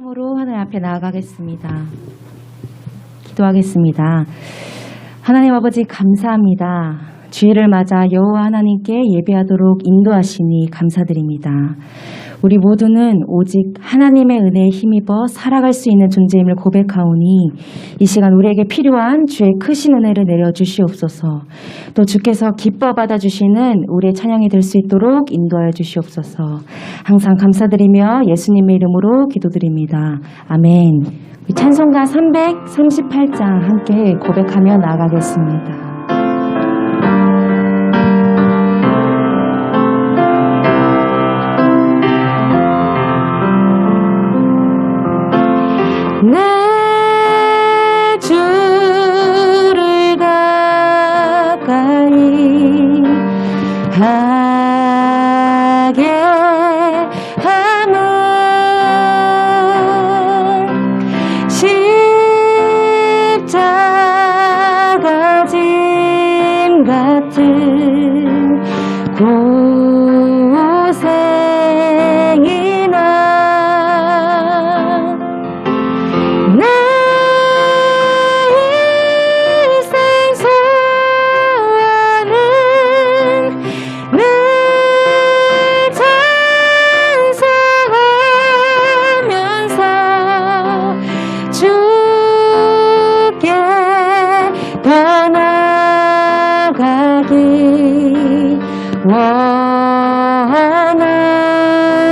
으로 하나님 앞에 나아가겠습니다. 기도하겠습니다. 하나님 아버지 감사합니다. 주일을 맞아 여호와 하나님께 예배하도록 인도하시니 감사드립니다. 우리 모두는 오직 하나님의 은혜에 힘입어 살아갈 수 있는 존재임을 고백하오니 이 시간 우리에게 필요한 주의 크신 은혜를 내려주시옵소서. 또 주께서 기뻐 받아주시는 우리의 찬양이 될 수 있도록 인도하여 주시옵소서. 항상 감사드리며 예수님의 이름으로 기도드립니다. 아멘. 찬송가 338장 함께 고백하며 나아가겠습니다. 내 주를 가까이 하게 하는 십자가 짐 같은 고생이나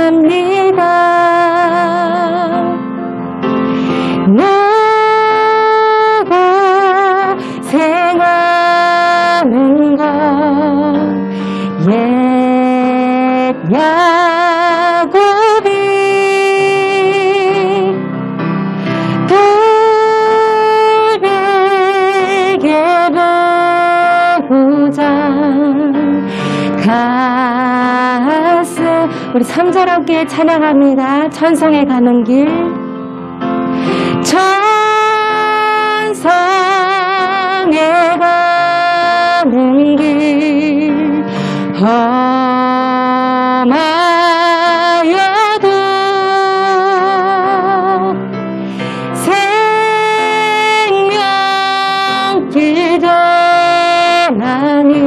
원합니다. 내가 생하는 것 옛 야곱이 돌베개 보고자 가슴 우리 3절 함께 찬양합니다. 천성에 가는 길 천성에 가는 길 험하여도 생명길 전하니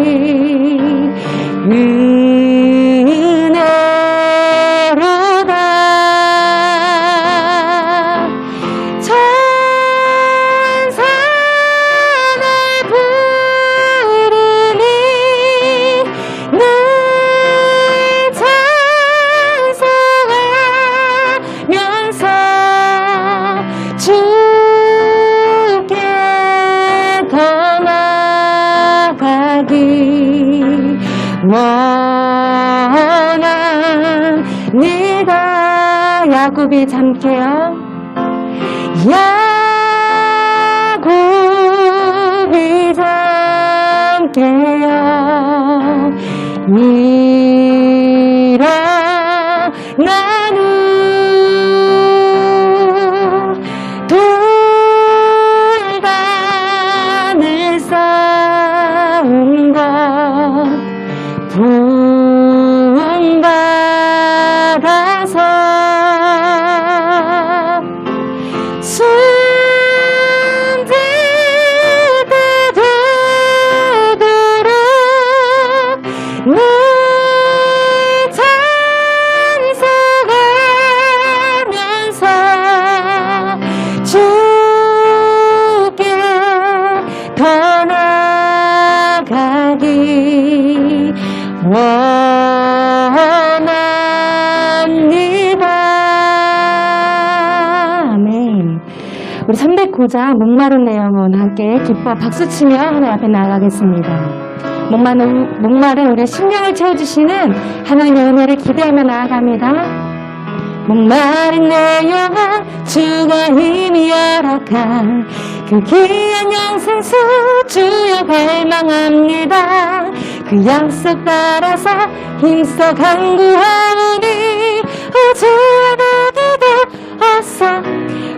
은혜로다 천사를 부르니 늘 찬송하면서 주께 더 나아가기 원합니다. 야곱이 잠게요. 야곱이 잠게요. 일어나는 돌단을 쌓은 것 부음받아서 숨질 때 되도록 늘 찬송하면서 주께 더 나아가기 원합니다. 아멘. 우리 309장 목마른 내 영혼 함께 기뻐 박수치며 하나님 앞에 나아가겠습니다. 목마른 우리의 심령을 채워주시는 하나님의 은혜를 기대하며 나아갑니다. 목마른 내 영혼 주가 힘이 열악한 그 귀한 영생수 주여 갈망합니다. 그 약속 따라서 힘써 간구하오니 주여 기도하소서.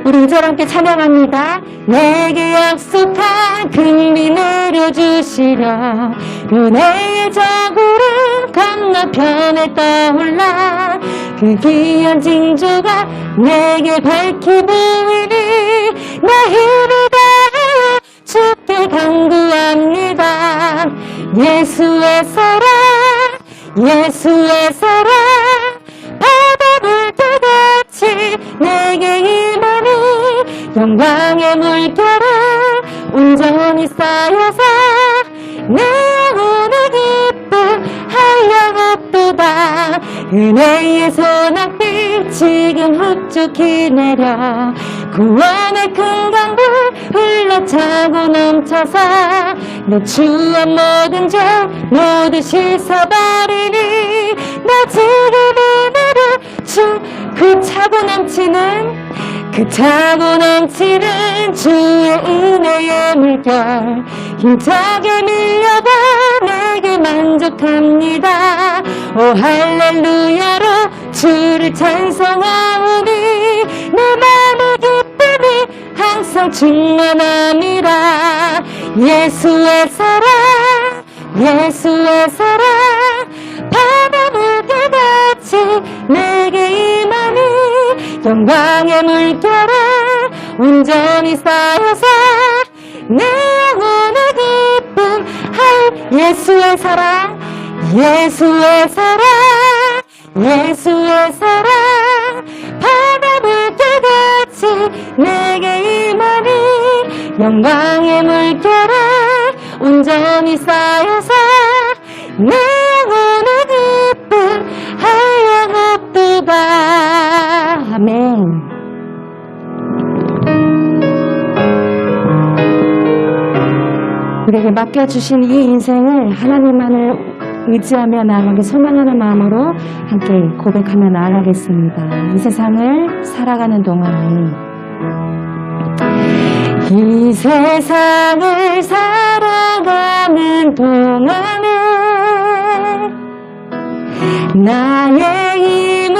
우리 2절 함께 찬양합니다. 내게 약속한 긍휼 내려주시려 은혜의 기적으로 건너편에 떠올라 그 귀한 징조가 내게 밝히 보이니 나 힘을 다하여 주께 간구합니다. 예수의 사랑 예수의 사랑 바다물 때같이 내게 임하니 영광의 물결에 온전히 쌓여서 내 영혼의 기쁨 한량없도다. 은혜의 소낙비 지금 흡족히 내려 구원의 큰 강물 흘러차고 넘쳐서 내 추억 모든 죄 모두 씻어버리니 나 지금 은혜로 그 차고 넘치는 주의 은혜의 물결 힘차게 밀려봐 내게 만족합니다. 오 할렐루야로 주를 찬송하오니 내 맘의 기쁨이 항상 충만함이라. 예수의 사랑 예수의 사랑 바다물 때같이 내게 임하니 영광의 물결에 온전히 쌓여서 내 영혼의 기쁨 예수의 사랑 예수의 사랑 예수의 사랑 바다물 때같이 내게 임하니 영광의 물결에 온전히 쌓여서 내 영혼의 기쁨 한량없도다. 아멘. 우리에게 맡겨주신 이 인생을 하나님만을 의지하며 나아가기 소망하는 마음으로 함께 고백하며 나아가겠습니다. 이 세상을 살아가는 동안에 이 세상을 살아가는 동안에 나의 힘을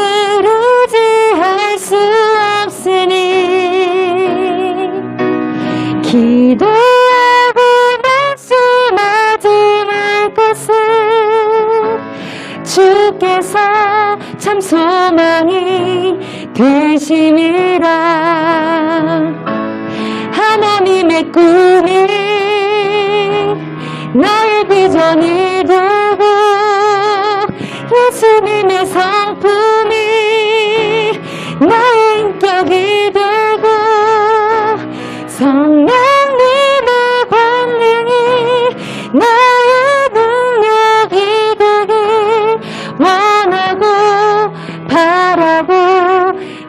의지할 수 없으니 기도하고 낙심하지 말 것을 주께서 참 소망이 되심이라. 하나님의 꿈이 나의 비전이 되고 예수님의 성품이 나의 인격이 되고 성령님의 권능이 나의 능력이 되길 원하고 바라고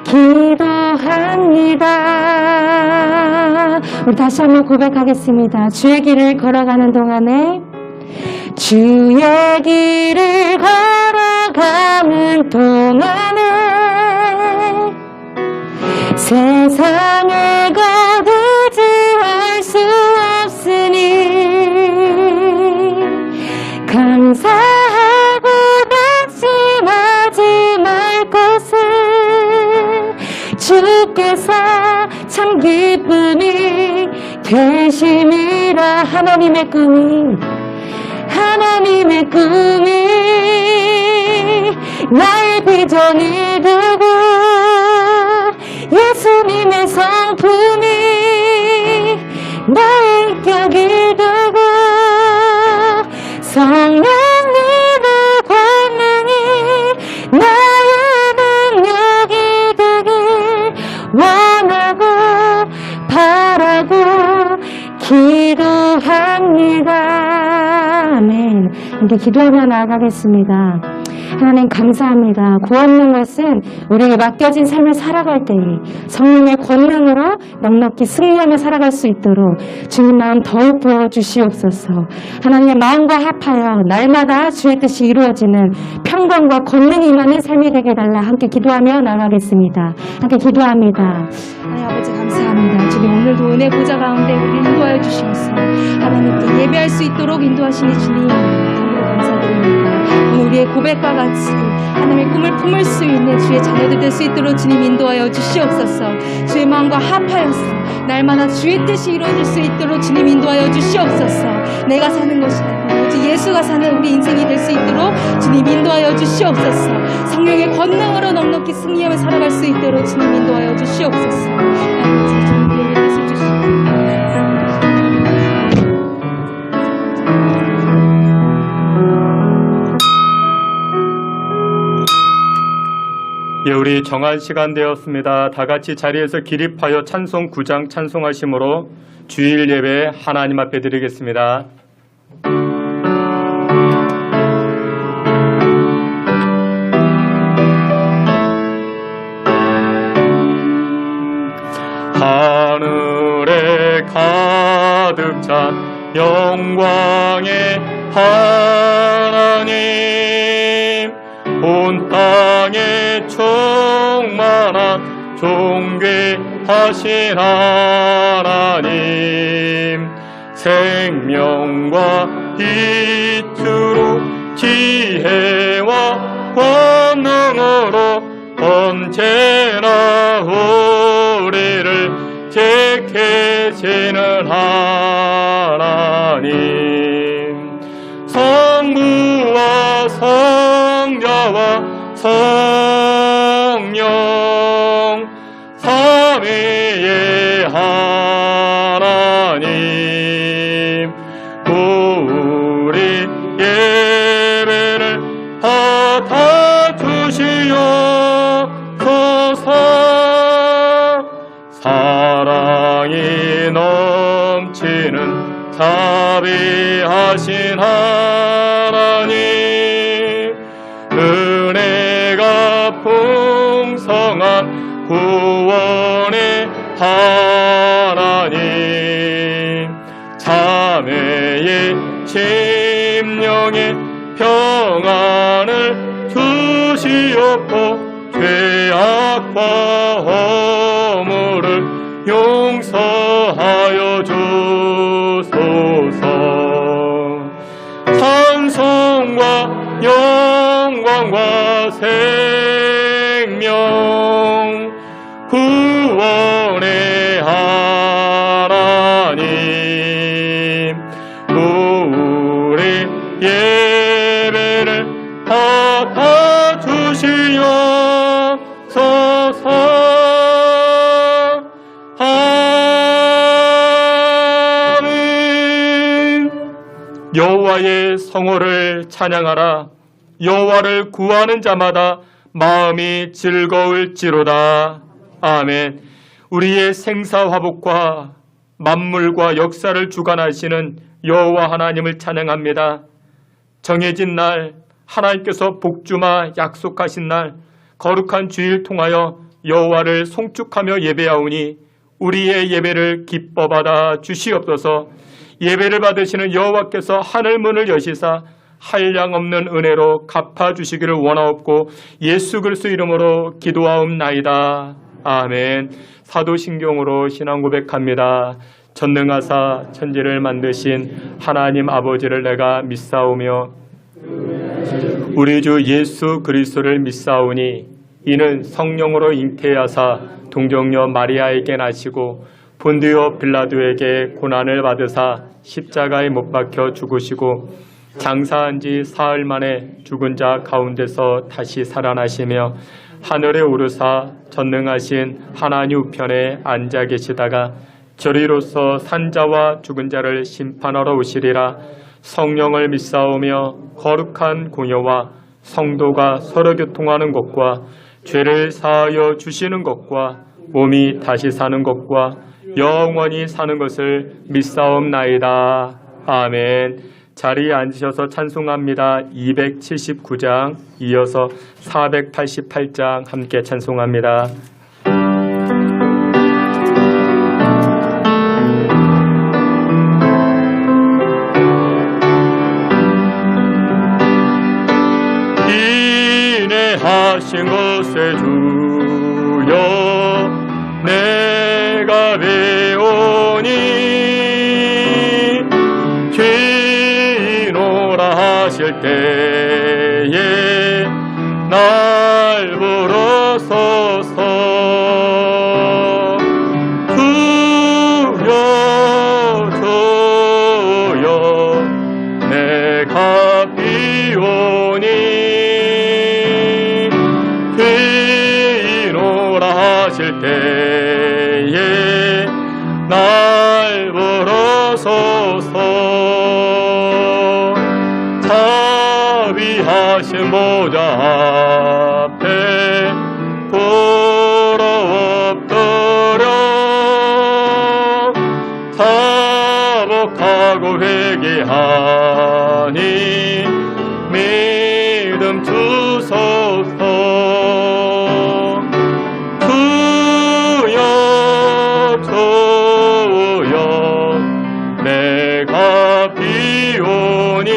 기도합니다. 우리 다시 한번 고백하겠습니다. 주의 길을 걸어가는 동안에 주의 길을 걸어가는 동안에 세상을 거두지할 수 없으니 감사하고 낙심하지 말 것을 주께서 참 기쁨이 되심이라. 하나님의 꿈이 나의 비전이 되고 예수님의 성품이 나의 인격이 되고 성령님의 권능이 나의 능력이 되길 원하고 바라고 기도합니다. 아멘. 함께 기도하며 나아가겠습니다. 하나님 감사합니다. 구원는 것은 우리에게 맡겨진 삶을 살아갈 때에 성령의 권능으로 넉넉히 승리하며 살아갈 수 있도록 주님 마음 더욱 부어주시옵소서. 하나님의 마음과 합하여 날마다 주의 뜻이 이루어지는 평강과 권능이 임하는 삶이 되게 달라. 함께 기도하며 나아가겠습니다. 함께 기도합니다. 하나님 아버지 감사합니다. 주님 오늘도 은혜 보좌 가운데 우리 인도하여 주시옵소서. 하나님께 예배할 수 있도록 인도하시니 주님 감사합니다. 감사드립니다. 오늘 우리의 고백과 같이 하나님의 꿈을 품을 수 있는 주의 자녀들 될 수 있도록 주님 인도하여 주시옵소서. 주의 마음과 합하여서 날마다 주의 뜻이 이루어질 수 있도록 주님 인도하여 주시옵소서. 내가 사는 것이 아니고 오직 예수가 사는 우리 인생이 될 수 있도록 주님 인도하여 주시옵소서. 성령의 권능으로 넉넉히 승리하며 살아갈 수 있도록 주님 인도하여 주시옵소서. 아버지 주님 우리에게 뜻을 주시옵소서. 예, 우리 정한 시간 되었습니다. 다 같이 자리에서 기립하여 찬송 9장 찬송하심으로 주일 예배 하나님 앞에 드리겠습니다. 하늘에 가득 찬 영광의 하나님, 온 땅에 충만한 존귀하신 하나님, 생명과 이투로 지혜와 권능으로 언제나 우리를 지키시는 하나님, 성부와 성자와 성령 삼위의 하나님, 우리 예배를 받아주시옵소서. 사랑이 넘치는 자비하신 하나님, 은혜가 풍성한 구원의 하나님, 자매의 심령에 평안을 주시옵고 죄악과 허물을 용서하여 주소서. 찬송과 영광과 생명 구원의 하나님, 우리 예배를 받아주시옵소서. 아멘. 여호와의 성호를 찬양하라. 여호와를 구하는 자마다 마음이 즐거울지로다. 아멘. 우리의 생사화복과 만물과 역사를 주관하시는 여호와 하나님을 찬양합니다. 정해진 날, 하나님께서 복주마 약속하신 날, 거룩한 주일 통하여 여호와를 송축하며 예배하오니 우리의 예배를 기뻐 받아 주시옵소서. 예배를 받으시는 여호와께서 하늘 문을 여시사 한량없는 은혜로 갚아주시기를 원하옵고 예수 그리스도 이름으로 기도하옵나이다. 아멘. 사도신경으로 신앙 고백합니다. 전능하사 천지를 만드신 하나님 아버지를 내가 믿사오며 우리 주 예수 그리스도를 믿사오니 이는 성령으로 잉태하사 동정녀 마리아에게 나시고 본디오 빌라도에게 고난을 받으사 십자가에 못 박혀 죽으시고 장사한 지 사흘 만에 죽은 자 가운데서 다시 살아나시며 하늘에 오르사 전능하신 하나님 우편에 앉아 계시다가 저리로서 산자와 죽은 자를 심판하러 오시리라. 성령을 믿사오며 거룩한 공여와 성도가 서로 교통하는 것과 죄를 사하여 주시는 것과 몸이 다시 사는 것과 영원히 사는 것을 믿사옵나이다. 아멘. 자리에 앉으셔서 찬송합니다. 279장 이어서 488장 함께 찬송합니다. 인내하신 것에 주여 내가 배우니 귀노라 하실 때에 날 부르소서. 주여 주여 내가 비오니 비노라 하실 때에 날 부르소서. 자비하신 보좌 앞에 엎드려 자복하고 회개하니 믿음 주소서. 주여 주여 내가 비오니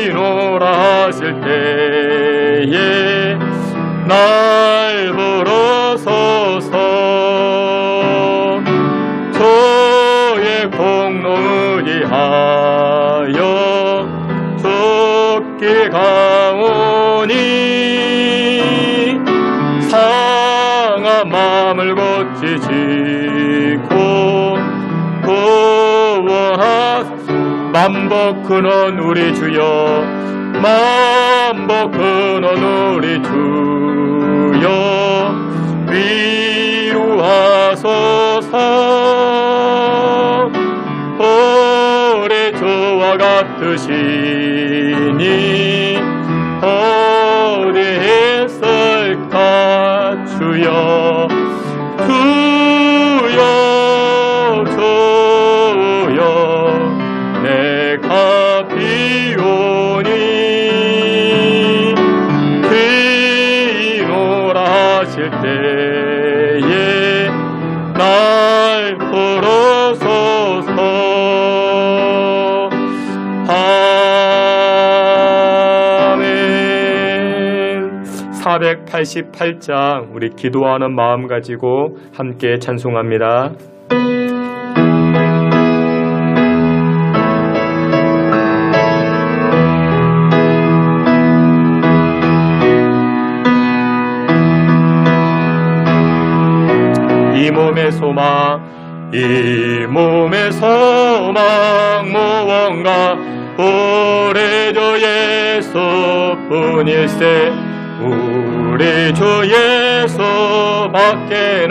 비노라 하실 때에 날 부르소서. 저의 공로 의지하여 죽기 가오니 상한 마음을 고치시고 구원하소서. 만복근원 우리 주여 만복근원 우리 주여 위로하소서. 우리 주와 같으시니 어디 있을까. 주여 주여 주여 내가 비오니 비노라 하실 때에 날 부르소서. 아멘. 488장 우리 기도하는 마음 가지고 함께 찬송합니다. 이 몸의 소망 이 몸의 소망 무언가 우리 주 예수뿐일세. 우리 주 예수밖에는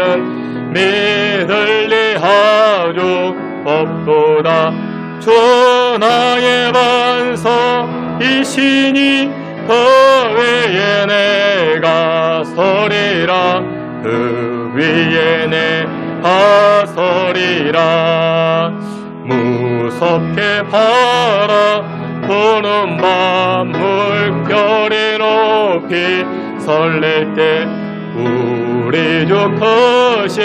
믿을리 하주 없도다. 주 나의 반석이시니 그 외에 내가 서리라. 그 위에 내가 서리라. 무섭게 바라보는 밤 물결이 높이 설렐 때 우리 주 크신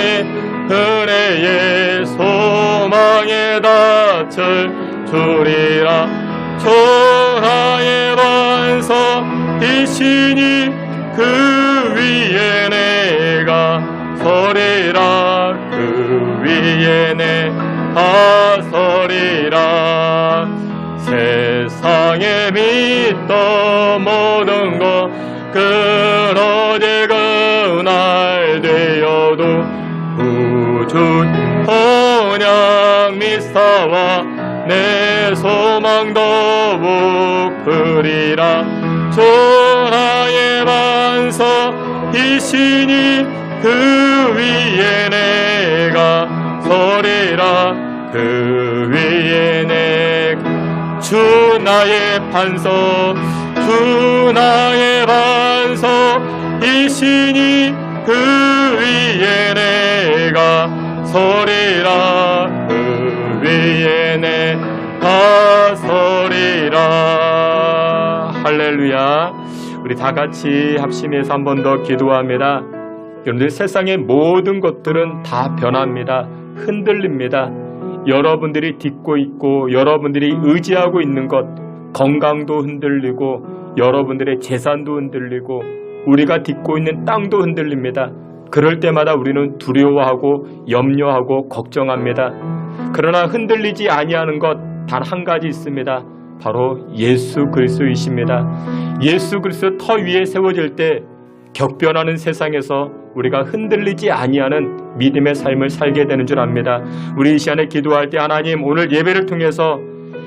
은혜의 소망에 닿을 주리라. 주 나의 반석이시니 그 위에 내가 서리라. 그 위에 내가 서리라. 세상에 믿던 모든 것 그러지 그날 되어도 구주 언약 미사와 내 소망 더욱 크리라. 주 나의 반석이시니 그 위에 내가 서리라. 그 위에 내가 주 나의 반석 주 나의 반석이시니 그 위에 내가 서리라. 그 위에 내가 서리라. 할렐루야. 우리 다 같이 합심해서 한 번 더 기도합니다. 여러분들, 세상의 모든 것들은 다 변합니다. 흔들립니다. 여러분들이 딛고 있고 여러분들이 의지하고 있는 것, 건강도 흔들리고 여러분들의 재산도 흔들리고 우리가 딛고 있는 땅도 흔들립니다. 그럴 때마다 우리는 두려워하고 염려하고 걱정합니다. 그러나 흔들리지 아니하는 것, 단 한 가지 있습니다. 바로 예수 그리스도이십니다. 예수 그리스도 터 위에 세워질 때 격변하는 세상에서 우리가 흔들리지 아니하는 믿음의 삶을 살게 되는 줄 압니다. 우리 이 시간에 기도할 때 하나님, 오늘 예배를 통해서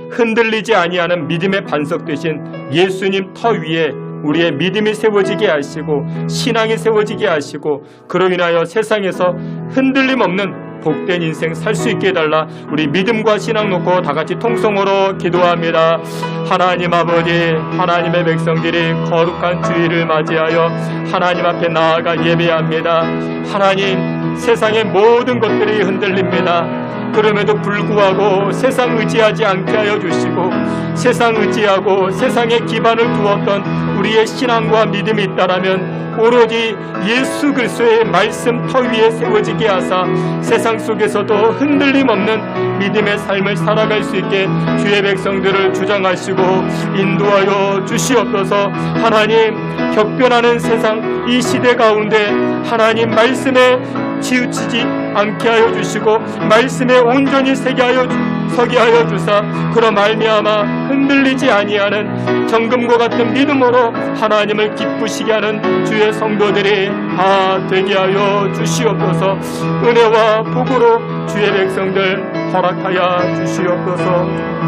흔들리지 아니하는 믿음의 반석 되신 예수님 터 위에 우리의 믿음이 세워지게 하시고 신앙이 세워지게 하시고 그로 인하여 세상에서 흔들림 없는 복된 인생 살 수 있게 해달라. 우리 믿음과 신앙 놓고 다 같이 통성으로 기도합니다. 하나님 아버지, 하나님의 백성들이 거룩한 주일을 맞이하여 하나님 앞에 나아가 예배합니다. 하나님, 세상의 모든 것들이 흔들립니다. 그럼에도 불구하고 세상 의지하지 않게 하여 주시고 세상 의지하고 세상에 기반을 두었던 우리의 신앙과 믿음이 있다라면 오로지 예수 그리스도의 말씀 터 위에 세워지게 하사 세상 속에서도 흔들림 없는 믿음의 삶을 살아갈 수 있게 주의 백성들을 주장하시고 인도하여 주시옵소서. 하나님, 격변하는 세상 이 시대 가운데 하나님 말씀에 치우치지 않게 하여 주시고 말씀에 온전히 서게 하여 주사 그로 말미암아 흔들리지 아니하는 정금과 같은 믿음으로 하나님을 기쁘시게 하는 주의 성도들이 다 되게 하여 주시옵소서. 은혜와 복으로 주의 백성들 허락하여 주시옵소서.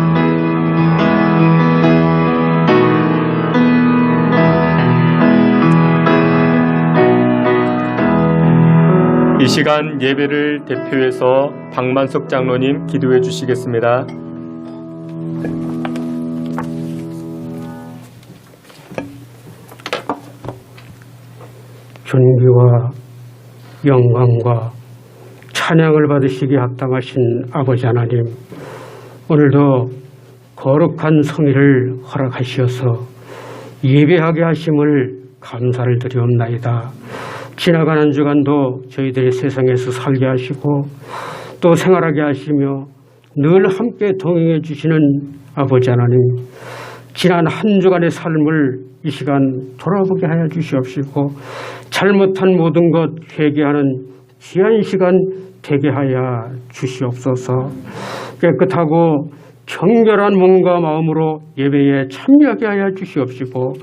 이 시간 예배를 대표해서 박만석 장로님 기도해 주시겠습니다. 존귀와 영광과 찬양을 받으시기에 합당하신 아버지 하나님, 오늘도 거룩한 성의를 허락하시어서 예배하게 하심을 감사를 드리옵나이다. 지나가는 한 주간도 저희들이 세상에서 살게 하시고 또 생활하게 하시며 늘 함께 동행해 주시는 아버지 하나님, 지난 한 주간의 삶을 이 시간 돌아보게 하여 주시옵시고 잘못한 모든 것 회개하는 귀한 시간 되게 하여 주시옵소서. 깨끗하고 정결한 몸과 마음으로 예배에 참여하게 하여 주시옵시고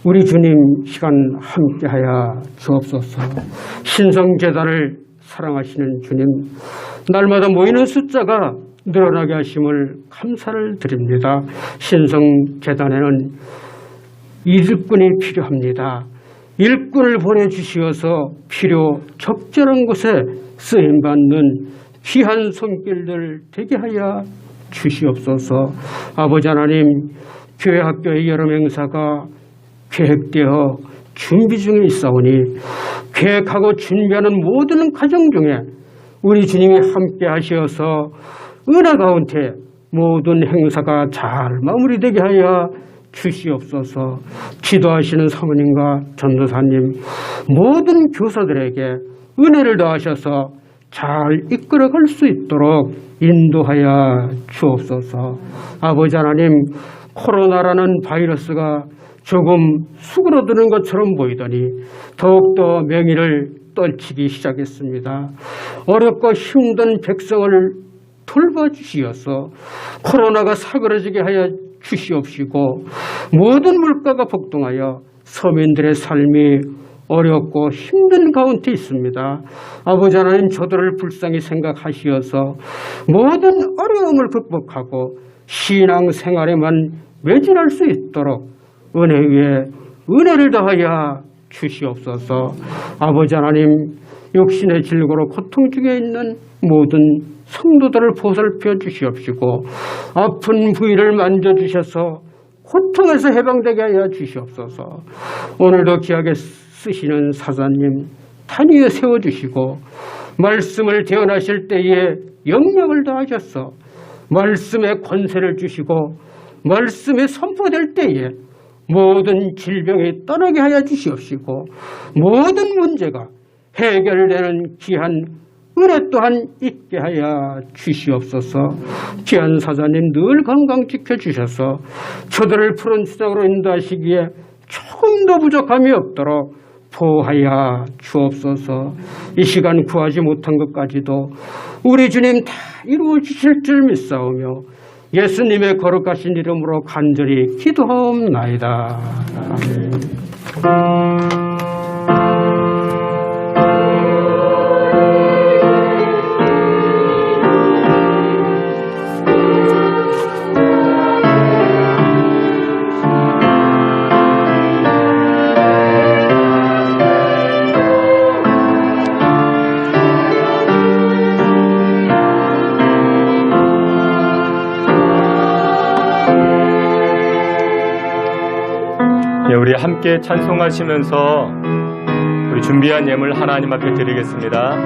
우리 주님 시간 함께하여 주옵소서. 신성제단을 사랑하시는 주님, 날마다 모이는 숫자가 늘어나게 하심을 감사를 드립니다. 신성제단에는 일꾼이 필요합니다. 일꾼을 보내주시어서 필요 적절한 곳에 쓰임받는 귀한 손길들 되게 하여 주시옵소서. 아버지 하나님, 교회 학교의 여러 행사가 계획되어 준비 중에 있사오니 계획하고 준비하는 모든 과정 중에 우리 주님이 함께 하시어서 은혜 가운데 모든 행사가 잘 마무리되게 하여 주시옵소서. 기도하시는 사모님과 전도사님, 모든 교사들에게 은혜를 더하셔서 잘 이끌어갈 수 있도록 인도하여 주옵소서. 아버지 하나님, 코로나라는 바이러스가 조금 수그러드는 것처럼 보이더니 더욱더 명의를 떨치기 시작했습니다. 어렵고 힘든 백성을 돌봐주시어서 코로나가 사그러지게 하여 주시옵시고 모든 물가가 폭등하여 서민들의 삶이 어렵고 힘든 가운데 있습니다. 아버지 하나님, 저들을 불쌍히 생각하시어서 모든 어려움을 극복하고 신앙생활에만 매진할 수 있도록 은혜 위에 은혜를 더하여 주시옵소서. 아버지 하나님, 육신의 질고로 고통 중에 있는 모든 성도들을 보살펴 주시옵시고 아픈 부위를 만져주셔서 고통에서 해방되게 하여 주시옵소서. 오늘도 귀하게 쓰시는 사사님 단위에 세워주시고 말씀을 대언하실 때에 영력을 더하셔서 말씀의 권세를 주시고 말씀이 선포될 때에 모든 질병이 떠나게 하여 주시옵시고 모든 문제가 해결되는 귀한 은혜 또한 있게 하여 주시옵소서. 귀한 사자님 늘 건강 지켜주셔서 저들을 푸른 수장으로 인도하시기에 조금도 부족함이 없도록 보호하여 주옵소서. 이 시간 구하지 못한 것까지도 우리 주님 다 이루어지실 줄 믿사오며 예수님의 거룩하신 이름으로 간절히 기도하옵나이다. 아멘. 우리 함께 찬송하시면서 우리 준비한 예물 하나님 앞에 드리겠습니다.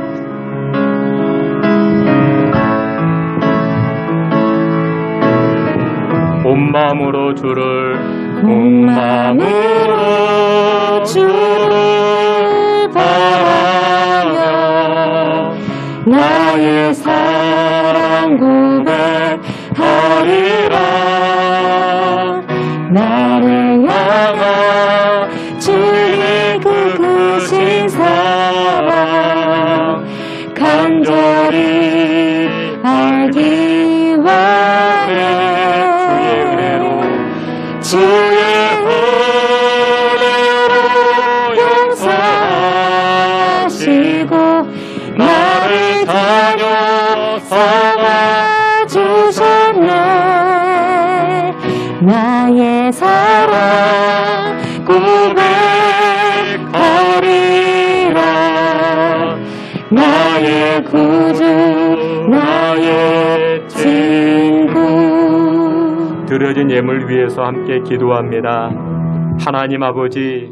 온 마음으로 주를 바라며 나의 사랑 고백하리라. 나를 향한 주의 크신 사랑 간절히 알기 원해. 주의 은혜로 용서하시고 나를 다려 삼아주셨네. 나의 사랑 고백하리라. 나의 구주 나의 친구. 드려진 예물 위해서 함께 기도합니다. 하나님 아버지,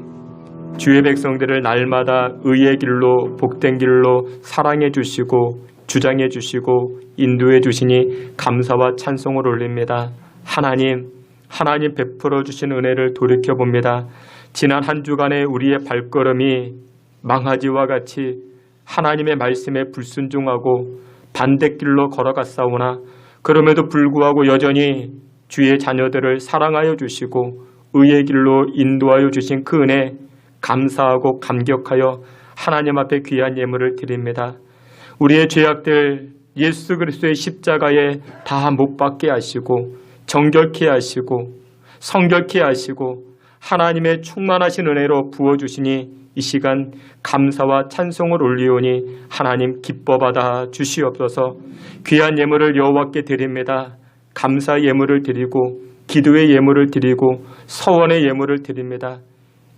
주의 백성들을 날마다 의의 길로 복된 길로 사랑해 주시고 주장해 주시고 인도해 주시니 감사와 찬송을 올립니다. 하나님 베풀어 주신 은혜를 돌이켜봅니다. 지난 한 주간의 우리의 발걸음이 망아지와 같이 하나님의 말씀에 불순종하고 반대길로 걸어갔사오나 그럼에도 불구하고 여전히 주의 자녀들을 사랑하여 주시고 의의 길로 인도하여 주신 그 은혜 감사하고 감격하여 하나님 앞에 귀한 예물을 드립니다. 우리의 죄악들 예수 그리스도의 십자가에 다 못 박게 하시고 정결케 하시고 성결케 하시고 하나님의 충만하신 은혜로 부어주시니 이 시간 감사와 찬송을 올리오니 하나님 기뻐받아 주시옵소서. 귀한 예물을 여호와께 드립니다. 감사 예물을 드리고 기도의 예물을 드리고 서원의 예물을 드립니다.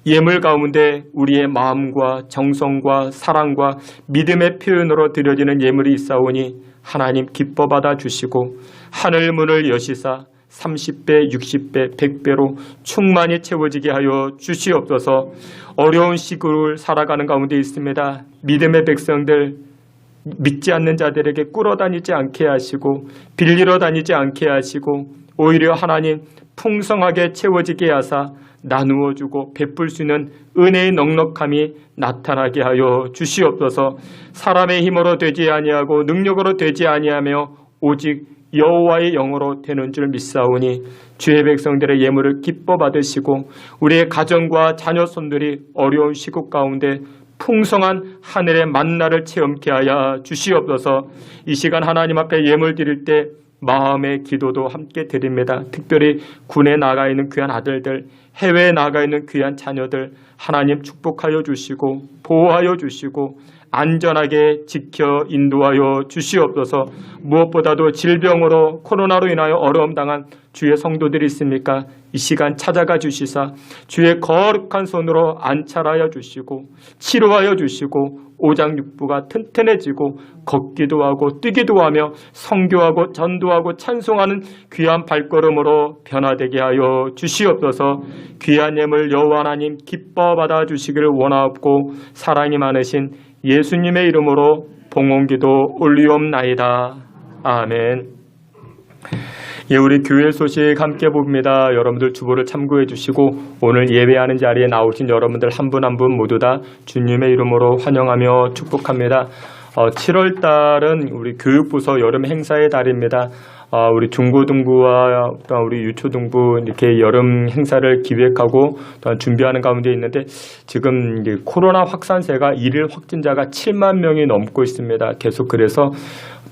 예물 가운데 우리의 마음과 정성과 사랑과 믿음의 표현으로 드려지는 예물이 있사오니 하나님 기뻐받아 주시고 하늘 문을 여시사 30배, 60배, 100배로 충만히 채워지게 하여 주시옵소서. 어려운 시국을 살아가는 가운데 있습니다. 믿음의 백성들 믿지 않는 자들에게 꿇어다니지 않게 하시고 빌리러 다니지 않게 하시고 오히려 하나님 풍성하게 채워지게 하사 나누어 주고 베풀 수 있는 은혜의 넉넉함이 나타나게 하여 주시옵소서. 사람의 힘으로 되지 아니하고 능력으로 되지 아니하며 오직 여호와의 영으로 되는 줄 믿사오니 주의 백성들의 예물을 기뻐 받으시고 우리의 가정과 자녀 손들이 어려운 시국 가운데 풍성한 하늘의 만나를 체험케 하여 주시옵소서. 이 시간 하나님 앞에 예물 드릴 때 마음의 기도도 함께 드립니다. 특별히 군에 나가 있는 귀한 아들들, 해외에 나가 있는 귀한 자녀들 하나님 축복하여 주시고 보호하여 주시고 안전하게 지켜 인도하여 주시옵소서. 무엇보다도 질병으로 코로나로 인하여 어려움 당한 주의 성도들이 있습니까? 이 시간 찾아가 주시사 주의 거룩한 손으로 안찰하여 주시고 치료하여 주시고 오장육부가 튼튼해지고 걷기도 하고 뛰기도 하며 선교하고 전도하고 찬송하는 귀한 발걸음으로 변화되게 하여 주시옵소서. 귀한 예물 여호와 하나님 기뻐 받아 주시기를 원하옵고 사랑이 많으신 예수님의 이름으로 봉헌기도 올리옵나이다. 아멘. 예, 우리 교회 소식 함께 봅니다. 여러분들 주보를 참고해 주시고 오늘 예배하는 자리에 나오신 여러분들 한 분 한 분 모두 다 주님의 이름으로 환영하며 축복합니다. 7월 달은 우리 교육부서 여름 행사의 달입니다. 우리 중고등부와 우리 유초등부 이렇게 여름 행사를 기획하고 준비하는 가운데 있는데 지금 이제 코로나 확산세가 일일 확진자가 7만 명이 넘고 있습니다. 계속 그래서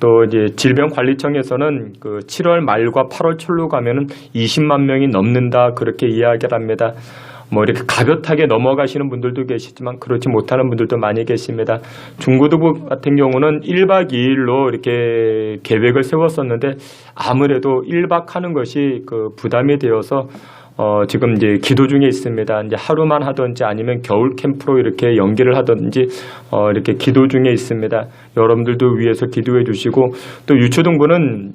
또 이제 질병관리청에서는 그 7월 말과 8월 초로 가면은 20만 명이 넘는다 그렇게 이야기를 합니다. 뭐 이렇게 가볍게 넘어가시는 분들도 계시지만 그렇지 못하는 분들도 많이 계십니다. 중고등부 같은 경우는 1박 2일로 이렇게 계획을 세웠었는데 아무래도 1박 하는 것이 그 부담이 되어서 지금 이제 기도 중에 있습니다. 이제 하루만 하든지 아니면 겨울 캠프로 이렇게 연기를 하든지 이렇게 기도 중에 있습니다. 여러분들도 위해서 기도해 주시고 또 유초등부는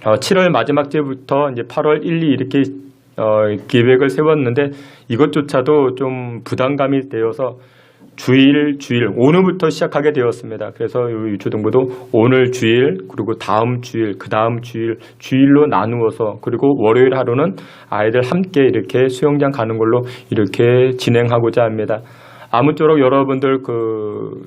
7월 마지막 주부터 이제 8월 1, 2 이렇게 계획을 세웠는데 이것조차도 좀 부담감이 되어서 주일 오늘부터 시작하게 되었습니다. 그래서 유초등부도 오늘 주일 그리고 다음 주일 그 다음 주일로 나누어서 그리고 월요일 하루는 아이들 함께 이렇게 수영장 가는 걸로 이렇게 진행하고자 합니다. 아무쪼록 여러분들 그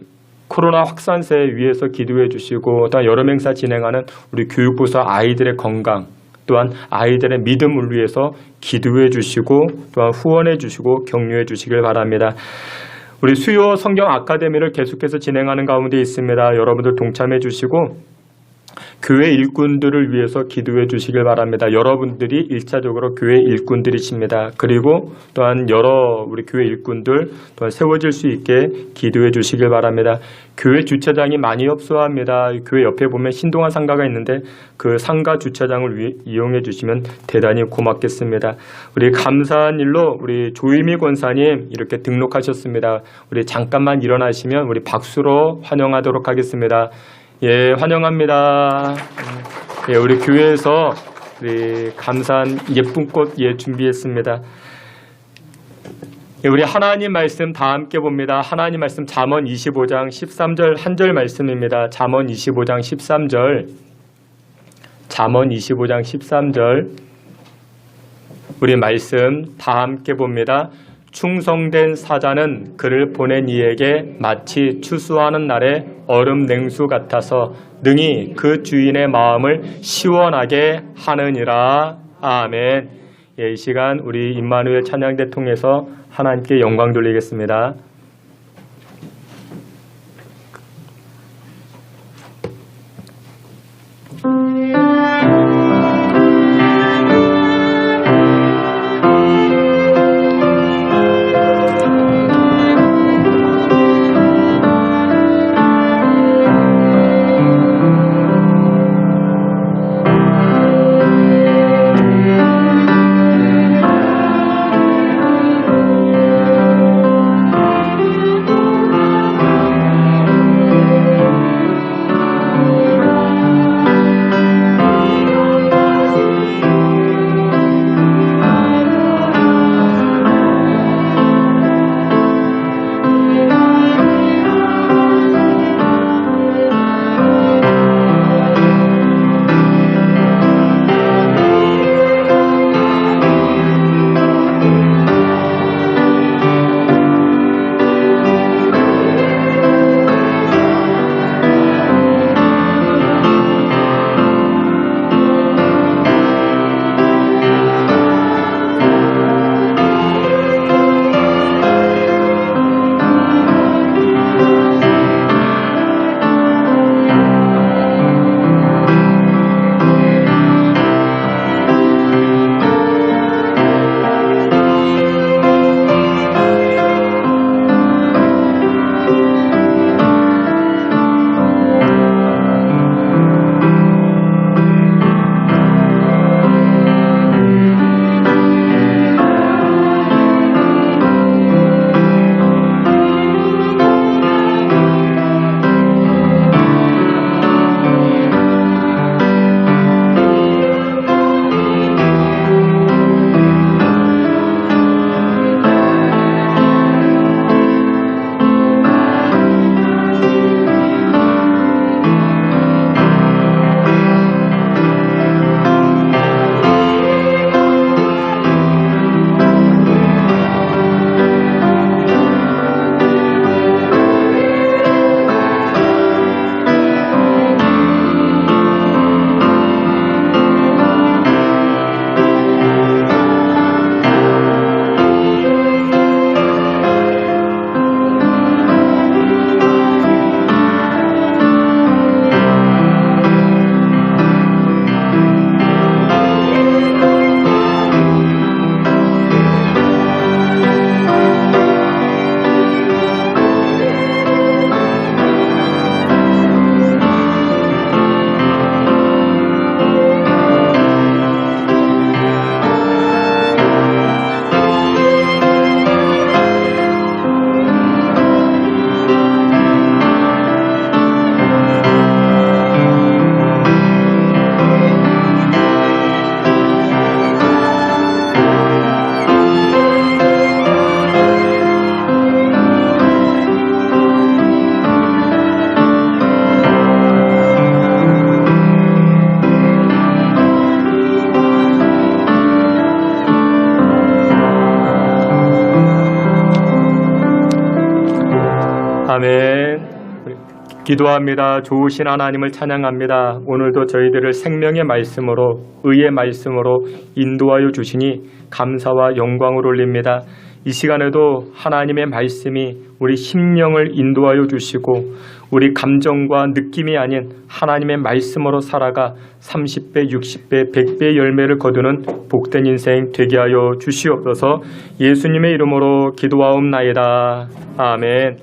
코로나 확산세 위해서 기도해 주시고 또 여름 행사 진행하는 우리 교육부서 아이들의 건강 또한 아이들의 믿음을 위해서 기도해 주시고 또한 후원해 주시고 격려해 주시길 바랍니다. 우리 수요 성경 아카데미를 계속해서 진행하는 가운데 있습니다. 여러분들 동참해 주시고 교회 일꾼들을 위해서 기도해 주시길 바랍니다. 여러분들이 1차적으로 교회 일꾼들이십니다. 그리고 또한 여러 우리 교회 일꾼들 또한 세워질 수 있게 기도해 주시길 바랍니다. 교회 주차장이 많이 협소합니다. 교회 옆에 보면 신동아 상가가 있는데 그 상가 주차장을 이용해 주시면 대단히 고맙겠습니다. 우리 감사한 일로 우리 조희미 권사님 이렇게 등록하셨습니다. 우리 잠깐만 일어나시면 우리 박수로 환영하도록 하겠습니다. 예, 환영합니다. 예, 우리 교회에서 우리 감사한 예쁜 꽃 준비했습니다. 예, 우리 하나님 말씀 다 함께 봅니다. 하나님 말씀 잠언 25장 13절 한 절 말씀입니다. 잠언 25장 13절. 잠언 25장 13절. 우리 말씀 다 함께 봅니다. 충성된 사자는 그를 보낸 이에게 마치 추수하는 날의 얼음 냉수 같아서 능히 그 주인의 마음을 시원하게 하느니라. 아멘. 예, 이 시간 우리 임마누엘 찬양대 통해서 하나님께 영광 돌리겠습니다. 아멘. 기도합니다. 좋으신 하나님을 찬양합니다. 오늘도 저희들을 생명의 말씀으로, 의의 말씀으로 인도하여 주시니 감사와 영광을 올립니다. 이 시간에도 하나님의 말씀이 우리 심령을 인도하여 주시고 우리 감정과 느낌이 아닌 하나님의 말씀으로 살아가 30배, 60배, 100배의 열매를 거두는 복된 인생 되게 하여 주시옵소서. 예수님의 이름으로 기도하옵나이다. 아멘.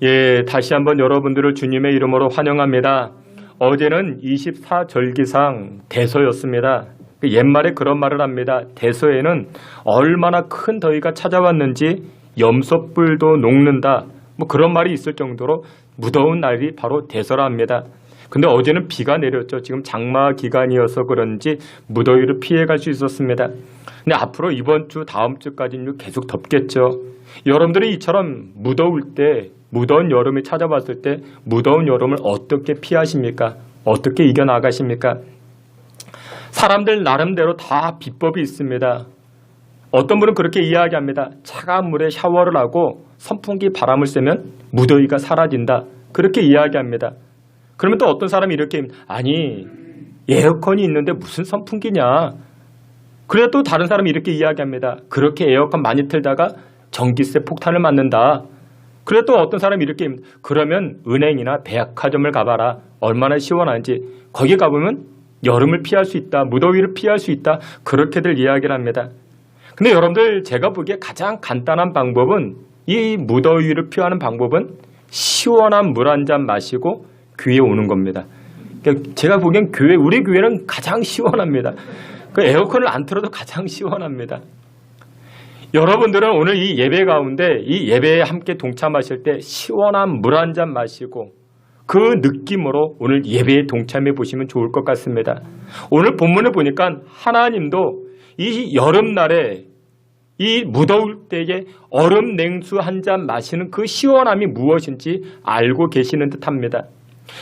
예, 다시 한번 여러분들을 주님의 이름으로 환영합니다. 어제는 24절기상 대서였습니다. 옛말에 그런 말을 합니다. 대서에는 얼마나 큰 더위가 찾아왔는지 염소뿔도 녹는다. 뭐 그런 말이 있을 정도로 무더운 날이 바로 대서라 합니다. 근데 어제는 비가 내렸죠. 지금 장마 기간이어서 그런지 무더위를 피해갈 수 있었습니다. 근데 앞으로 이번 주, 다음 주까지는 계속 덥겠죠. 여러분들이 이처럼 무더울 때, 무더운 여름이 찾아왔을 때 무더운 여름을 어떻게 피하십니까? 어떻게 이겨나가십니까? 사람들 나름대로 다 비법이 있습니다. 어떤 분은 그렇게 이야기합니다. 차가운 물에 샤워를 하고 선풍기 바람을 쐬면 무더위가 사라진다. 그렇게 이야기합니다. 그러면 또 어떤 사람이 이렇게, 아니 에어컨이 있는데 무슨 선풍기냐. 그래 또 다른 사람이 이렇게 이야기합니다. 그렇게 에어컨 많이 틀다가 전기세 폭탄을 맞는다. 그래 또 어떤 사람이 이렇게, 그러면 은행이나 백화점을 가봐라. 얼마나 시원한지. 거기 가보면 여름을 피할 수 있다. 무더위를 피할 수 있다. 그렇게들 이야기를 합니다. 근데 여러분들, 제가 보기에 가장 간단한 방법은, 이 무더위를 피하는 방법은 시원한 물 한 잔 마시고 교회에 오는 겁니다. 그러니까 제가 보기엔 우리 교회는 가장 시원합니다. 그 에어컨을 안 틀어도 가장 시원합니다. 여러분들은 오늘 이 예배 가운데, 이 예배에 함께 동참하실 때 시원한 물 한 잔 마시고 그 느낌으로 오늘 예배에 동참해 보시면 좋을 것 같습니다. 오늘 본문을 보니까 하나님도 이 여름날에, 이 무더울 때에 얼음 냉수 한 잔 마시는 그 시원함이 무엇인지 알고 계시는 듯합니다.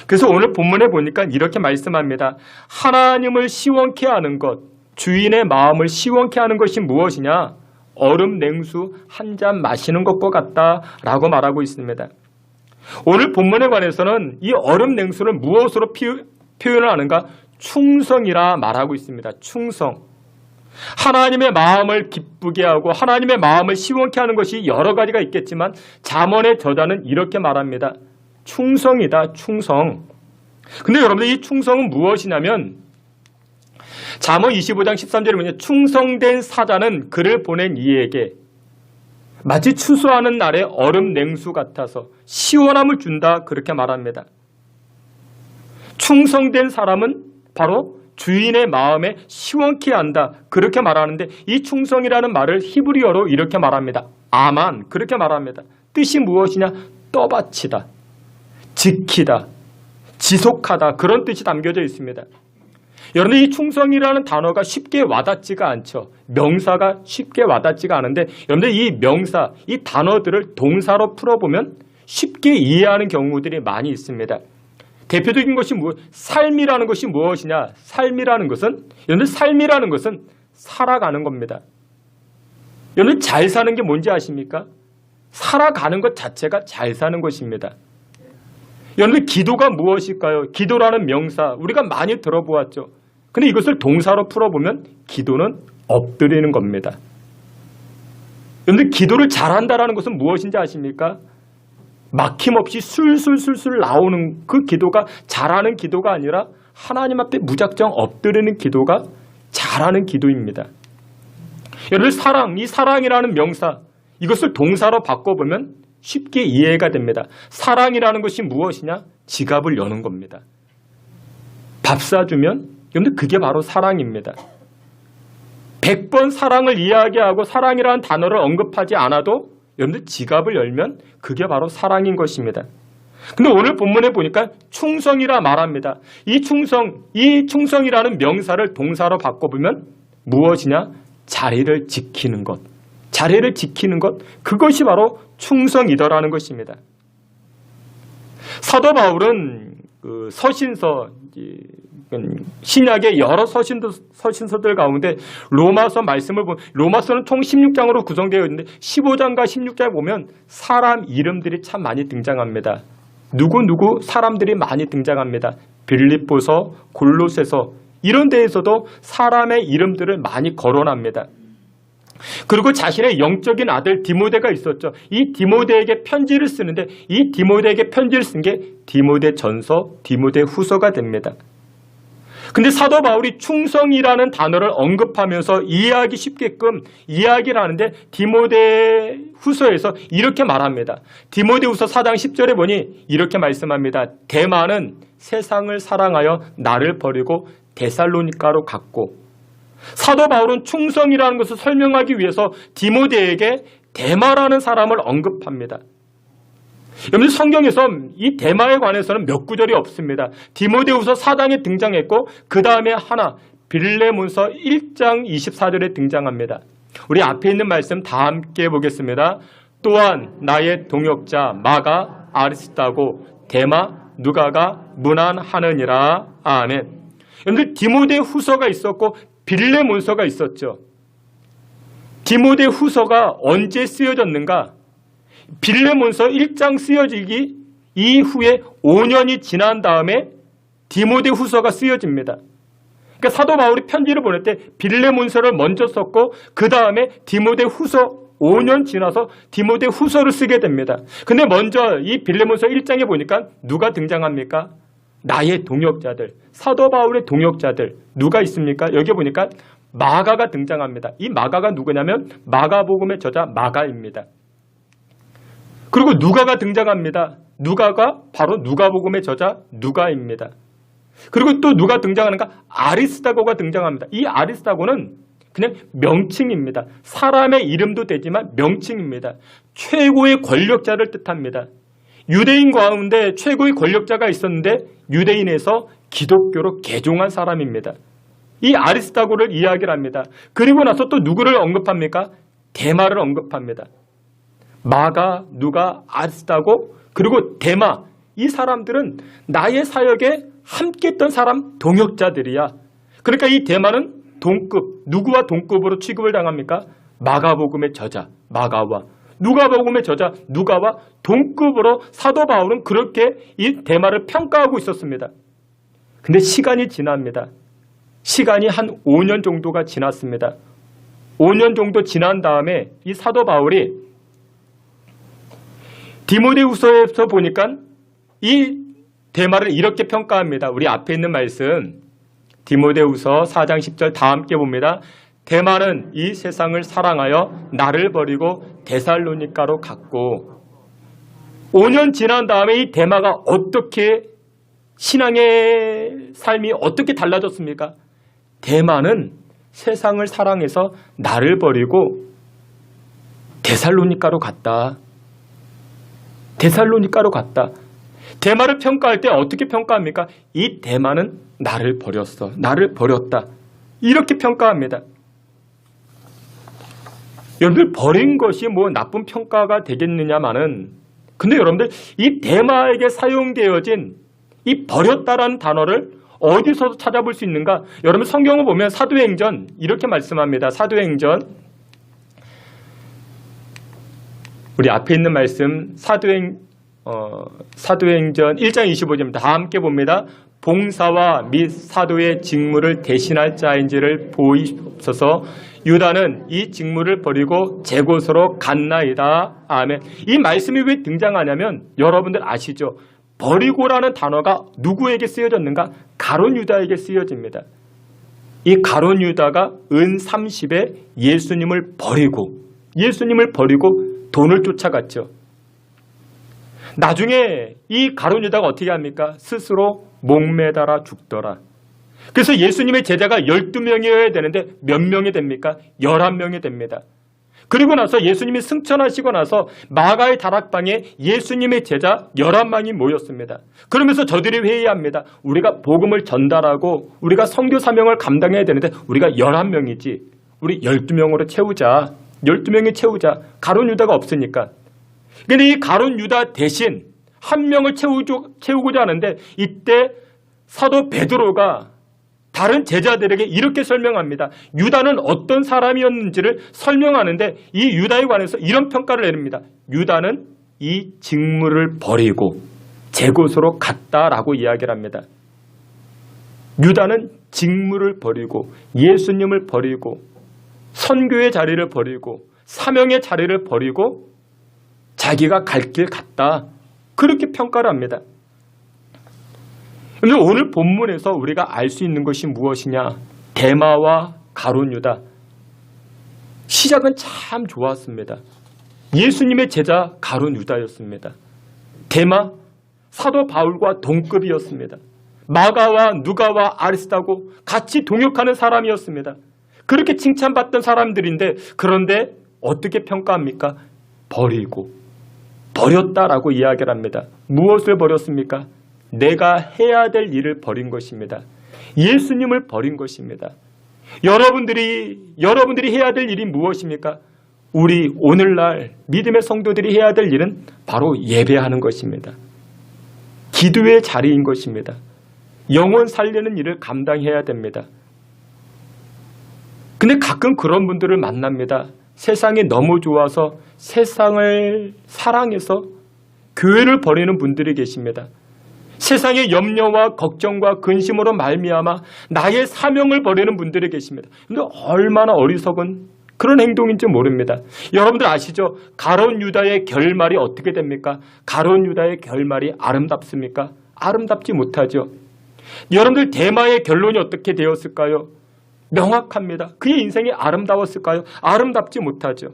그래서 오늘 본문에 보니까 이렇게 말씀합니다. 하나님을 시원케 하는 것, 주인의 마음을 시원케 하는 것이 무엇이냐? 얼음 냉수 한 잔 마시는 것과 같다라고 말하고 있습니다. 오늘 본문에 관해서는 이 얼음 냉수를 무엇으로 표현을 하는가? 충성이라 말하고 있습니다. 충성. 하나님의 마음을 기쁘게 하고 하나님의 마음을 시원케 하는 것이 여러 가지가 있겠지만 잠언의 저자는 이렇게 말합니다. 충성이다, 충성. 근데 여러분들, 이 충성은 무엇이냐면 잠언 25장 13절에 보면 충성된 사자는 그를 보낸 이에게 마치 추수하는 날에 얼음 냉수 같아서 시원함을 준다, 그렇게 말합니다. 충성된 사람은 바로 주인의 마음에 시원케 한다, 그렇게 말하는데 이 충성이라는 말을 히브리어로 이렇게 말합니다. 아만, 그렇게 말합니다. 뜻이 무엇이냐? 떠받치다, 지키다, 지속하다, 그런 뜻이 담겨져 있습니다. 여러분, 이 충성이라는 단어가 쉽게 와닿지가 않죠. 명사가 쉽게 와닿지가 않은데 여러분들, 이 명사, 이 단어들을 동사로 풀어보면 쉽게 이해하는 경우들이 많이 있습니다. 대표적인 것이 삶이라는 것이 무엇이냐? 삶이라는 것은, 여러분들, 삶이라는 것은 살아가는 겁니다. 여러분들, 잘 사는 게 뭔지 아십니까? 살아가는 것 자체가 잘 사는 것입니다. 여러분들, 기도가 무엇일까요? 기도라는 명사 우리가 많이 들어보았죠. 근데 이것을 동사로 풀어보면 기도는 엎드리는 겁니다. 여러분들, 기도를 잘한다라는 것은 무엇인지 아십니까? 막힘없이 술술술술 나오는 그 기도가 잘하는 기도가 아니라 하나님 앞에 무작정 엎드리는 기도가 잘하는 기도입니다. 여러분들, 사랑, 이 사랑이라는 명사, 이것을 동사로 바꿔보면 쉽게 이해가 됩니다. 사랑이라는 것이 무엇이냐? 지갑을 여는 겁니다. 밥 사주면 여러분들, 그게 바로 사랑입니다. 100번 사랑을 이야기하고 사랑이라는 단어를 언급하지 않아도 여러분들, 지갑을 열면 그게 바로 사랑인 것입니다. 근데 오늘 본문에 보니까 충성이라 말합니다. 이 충성이라는 명사를 동사로 바꿔보면 무엇이냐? 자리를 지키는 것. 자리를 지키는 것, 그것이 바로 충성이더라는 것입니다. 사도 바울은 그 서신서, 신약의 여러 서신서들 가운데 로마서 말씀을 보면 로마서는 총 16장으로 구성되어 있는데 15장과 16장에 보면 사람 이름들이 참 많이 등장합니다. 누구 사람들이 많이 등장합니다. 빌립보서, 골로새서 이런 데에서도 사람의 이름들을 많이 거론합니다. 그리고 자신의 영적인 아들 디모데가 있었죠. 이 디모데에게 편지를 쓰는데 이 디모데에게 편지를 쓴 게 디모데 전서, 디모데 후서가 됩니다. 근데 사도 바울이 충성이라는 단어를 언급하면서 이해하기 쉽게끔 이야기를 하는데 디모데 후서에서 이렇게 말합니다. 디모데 후서 4장 10절에 보니 이렇게 말씀합니다. 대마는 세상을 사랑하여 나를 버리고 데살로니가로 갔고, 사도 바울은 충성이라는 것을 설명하기 위해서 디모데에게 대마라는 사람을 언급합니다. 여러분 성경에서 이 대마에 관해서는 몇 구절이 없습니다. 디모데후서 4장에 등장했고 그 다음에 하나 빌레몬서 1장 24절에 등장합니다. 우리 앞에 있는 말씀 다 함께 보겠습니다. 또한 나의 동역자 마가 아리스타고 대마 누가가 문안하느니라. 아멘. 여러분들 디모데 후서가 있었고 빌레몬서가 있었죠. 디모데 후서가 언제 쓰여졌는가? 빌레몬서 1장 쓰여지기 이후에 5년이 지난 다음에 디모데 후서가 쓰여집니다. 그러니까 사도 바울이 편지를 보낼 때 빌레몬서를 먼저 썼고 그 다음에 디모데 후서 5년 지나서 디모데 후서를 쓰게 됩니다. 근데 먼저 이 빌레몬서 1장에 보니까 누가 등장합니까? 나의 동역자들, 사도 바울의 동역자들 누가 있습니까? 여기 보니까 마가가 등장합니다. 이 마가가 누구냐면 마가복음의 저자 마가입니다. 그리고 누가가 등장합니다. 누가가 바로 누가복음의 저자 누가입니다. 그리고 또 누가 등장하는가? 아리스다고가 등장합니다. 이 아리스다고는 그냥 명칭입니다. 사람의 이름도 되지만 명칭입니다. 최고의 권력자를 뜻합니다. 유대인 가운데 최고의 권력자가 있었는데 유대인에서 기독교로 개종한 사람입니다. 이 아리스다고를 이야기를 합니다. 그리고 나서 또 누구를 언급합니까? 대마를 언급합니다. 마가, 누가, 아리스다고 그리고 대마 이 사람들은 나의 사역에 함께했던 사람 동역자들이야. 그러니까 이 대마는 동급, 누구와 동급으로 취급을 당합니까? 마가복음의 저자 마가와 누가복음의 저자 누가와 동급으로 사도 바울은 그렇게 이 대마를 평가하고 있었습니다. 근데 시간이 지납니다. 시간이 한 5년 정도가 지났습니다. 5년 정도 지난 다음에 이 사도 바울이 디모데후서에서 보니까 이 대마를 이렇게 평가합니다. 우리 앞에 있는 말씀 디모데후서 4장 10절 다 함께 봅니다. 대마는 이 세상을 사랑하여 나를 버리고 데살로니가로 갔고 5년 지난 다음에 이 대마가 어떻게 신앙의 삶이 어떻게 달라졌습니까? 대마는 세상을 사랑해서 나를 버리고 데살로니가로 갔다. 데살로니가로 갔다. 대마를 평가할 때 어떻게 평가합니까? 이 대마는 나를 버렸어. 나를 버렸다. 이렇게 평가합니다. 여러분들 버린 것이 뭐 나쁜 평가가 되겠느냐마는 근데 여러분들 이 대마에게 사용되어진 이 버렸다라는 단어를 어디서 찾아볼 수 있는가? 여러분 성경을 보면 사도행전 이렇게 말씀합니다. 사도행전 우리 앞에 있는 말씀 사도행전 1장 25절입니다. 다 함께 봅니다. 봉사와 및 사도의 직무를 대신할 자인지를 보이옵소서. 유다는 이 직무를 버리고 제 곳으로 갔나이다. 아멘. 이 말씀이 왜 등장하냐면 여러분들 아시죠? 버리고라는 단어가 누구에게 쓰여졌는가? 가룟 유다에게 쓰여집니다. 이 가룟 유다가 은 30에 예수님을 버리고 돈을 쫓아갔죠. 나중에 이 가룟 유다가 어떻게 합니까? 스스로 목매달아 죽더라. 그래서 예수님의 제자가 12명이어야 되는데 몇 명이 됩니까? 11명이 됩니다. 그리고 나서 예수님이 승천하시고 나서 마가의 다락방에 예수님의 제자 11명이 모였습니다. 그러면서 저들이 회의합니다. 우리가 복음을 전달하고 우리가 선교 사명을 감당해야 되는데 우리가 11명이지. 우리 12명으로 채우자. 12명이 채우자. 가룟 유다가 없으니까. 근데 이 가룟 유다 대신 한 명을 채우고자 하는데 이때 사도 베드로가 다른 제자들에게 이렇게 설명합니다. 유다는 어떤 사람이었는지를 설명하는데 이 유다에 관해서 이런 평가를 내립니다. 유다는 이 직무를 버리고 제 곳으로 갔다라고 이야기를 합니다. 유다는 직무를 버리고 예수님을 버리고 선교의 자리를 버리고 사명의 자리를 버리고 자기가 갈 길 갔다. 그렇게 평가를 합니다. 그런데 오늘 본문에서 우리가 알 수 있는 것이 무엇이냐? 데마와 가룟 유다. 시작은 참 좋았습니다. 예수님의 제자 가룟 유다였습니다. 데마, 사도 바울과 동급이었습니다. 마가와 누가와 아리스다고 같이 동역하는 사람이었습니다. 그렇게 칭찬받던 사람들인데 그런데 어떻게 평가합니까? 버렸다라고 이야기를 합니다. 무엇을 버렸습니까? 내가 해야 될 일을 버린 것입니다. 예수님을 버린 것입니다. 여러분들이 해야 될 일이 무엇입니까? 우리 오늘날 믿음의 성도들이 해야 될 일은 바로 예배하는 것입니다. 기도의 자리인 것입니다. 영혼 살리는 일을 감당해야 됩니다. 근데 가끔 그런 분들을 만납니다. 세상이 너무 좋아서 세상을 사랑해서 교회를 버리는 분들이 계십니다. 세상의 염려와 걱정과 근심으로 말미암아 나의 사명을 버리는 분들이 계십니다. 근데 얼마나 어리석은 그런 행동인지 모릅니다. 여러분들 아시죠? 가룟 유다의 결말이 어떻게 됩니까? 가룟 유다의 결말이 아름답습니까? 아름답지 못하죠. 여러분들 데마의 결론이 어떻게 되었을까요? 명확합니다. 그의 인생이 아름다웠을까요? 아름답지 못하죠.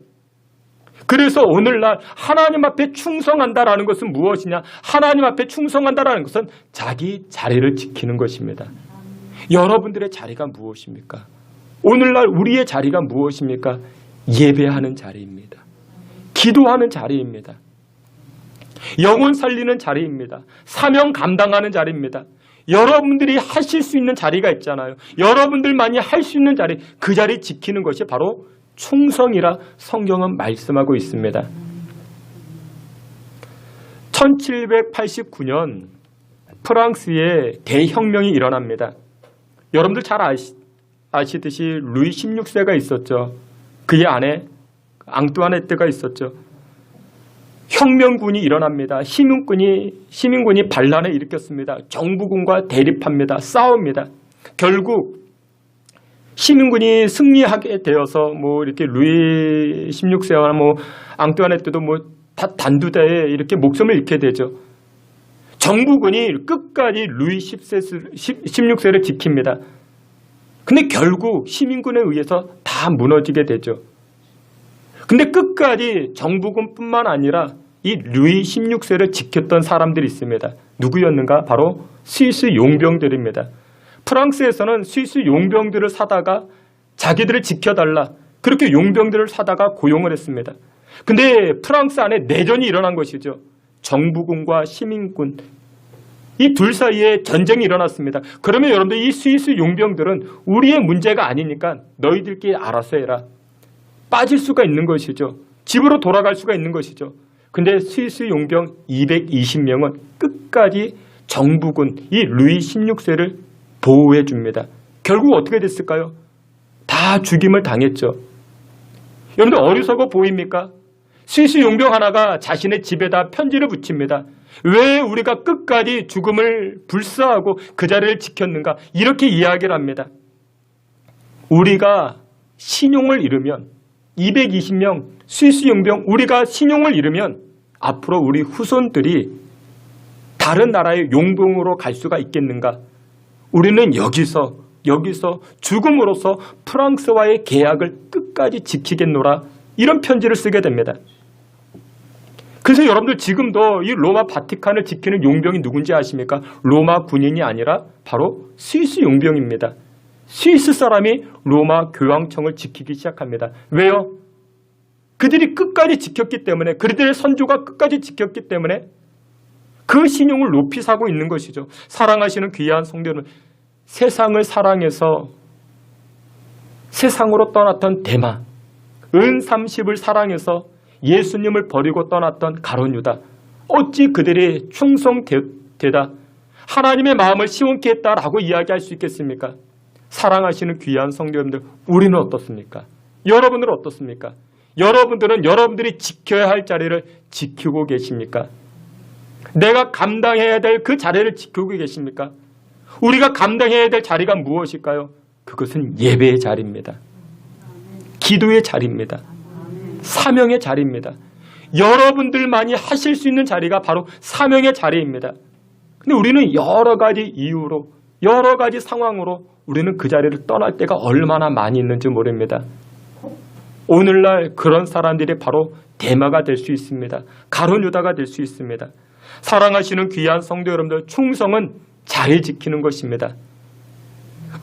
그래서 오늘날 하나님 앞에 충성한다라는 것은 무엇이냐? 하나님 앞에 충성한다라는 것은 자기 자리를 지키는 것입니다. 여러분들의 자리가 무엇입니까? 오늘날 우리의 자리가 무엇입니까? 예배하는 자리입니다. 기도하는 자리입니다. 영혼 살리는 자리입니다. 사명 감당하는 자리입니다. 여러분들이 하실 수 있는 자리가 있잖아요. 여러분들만이 할 수 있는 자리, 그 자리 지키는 것이 바로 충성이라 성경은 말씀하고 있습니다. 1789년 프랑스에 대혁명이 일어납니다. 여러분들 잘 아시듯이 루이 16세가 있었죠. 그의 아내 앙뚜아네트가 있었죠. 혁명군이 일어납니다. 시민군이 반란을 일으켰습니다. 정부군과 대립합니다. 싸웁니다. 결국 시민군이 승리하게 되어서 이렇게 루이 16세와 앙뚜아네트도 다 단두대에 이렇게 목숨을 잃게 되죠. 정부군이 끝까지 루이 16세를 지킵니다. 근데 결국 시민군에 의해서 다 무너지게 되죠. 근데 끝까지 정부군뿐만 아니라 이 루이 16세를 지켰던 사람들이 있습니다. 누구였는가? 바로 스위스 용병들입니다. 프랑스에서는 스위스 용병들을 사다가 자기들을 지켜달라. 그렇게 용병들을 사다가 고용을 했습니다. 근데 프랑스 안에 내전이 일어난 것이죠. 정부군과 시민군. 이 둘 사이에 전쟁이 일어났습니다. 그러면 여러분들 이 스위스 용병들은 우리의 문제가 아니니까 너희들끼리 알아서 해라. 빠질 수가 있는 것이죠. 집으로 돌아갈 수가 있는 것이죠. 근데 스위스 용병 220명은 끝까지 정부군, 이 루이 16세를 보호해 줍니다. 결국 어떻게 됐을까요? 다 죽임을 당했죠. 여러분들 어리석어 보입니까? 스위스 용병 하나가 자신의 집에다 편지를 붙입니다. 왜 우리가 끝까지 죽음을 불사하고 그 자리를 지켰는가? 이렇게 이야기를 합니다. 우리가 신용을 잃으면 220명 스위스 용병 우리가 신용을 잃으면 앞으로 우리 후손들이 다른 나라의 용병으로 갈 수가 있겠는가? 우리는 여기서 죽음으로써 프랑스와의 계약을 끝까지 지키겠노라. 이런 편지를 쓰게 됩니다. 그래서 여러분들 지금도 이 로마 바티칸을 지키는 용병이 누군지 아십니까? 로마 군인이 아니라 바로 스위스 용병입니다. 스위스 사람이 로마 교황청을 지키기 시작합니다. 왜요? 그들이 끝까지 지켰기 때문에, 그들의 선조가 끝까지 지켰기 때문에 그 신용을 높이 사고 있는 것이죠. 사랑하시는 귀한 성도는 세상을 사랑해서 세상으로 떠났던 데마, 은 30을 사랑해서 예수님을 버리고 떠났던 가룟 유다, 어찌 그들이 충성되다 하나님의 마음을 시원케 했다라고 이야기할 수 있겠습니까? 사랑하시는 귀한 성도 여러분들, 우리는 어떻습니까? 여러분들은 어떻습니까? 여러분들은 여러분들이 지켜야 할 자리를 지키고 계십니까? 내가 감당해야 될 그 자리를 지키고 계십니까? 우리가 감당해야 될 자리가 무엇일까요? 그것은 예배의 자리입니다. 기도의 자리입니다. 사명의 자리입니다. 여러분들만이 하실 수 있는 자리가 바로 사명의 자리입니다. 근데 우리는 여러 가지 이유로, 여러 가지 상황으로 우리는 그 자리를 떠날 때가 얼마나 많이 있는지 모릅니다. 오늘날 그런 사람들이 바로 데마가 될 수 있습니다. 가룟 유다가 될 수 있습니다. 사랑하시는 귀한 성도 여러분들, 충성은 자리 지키는 것입니다.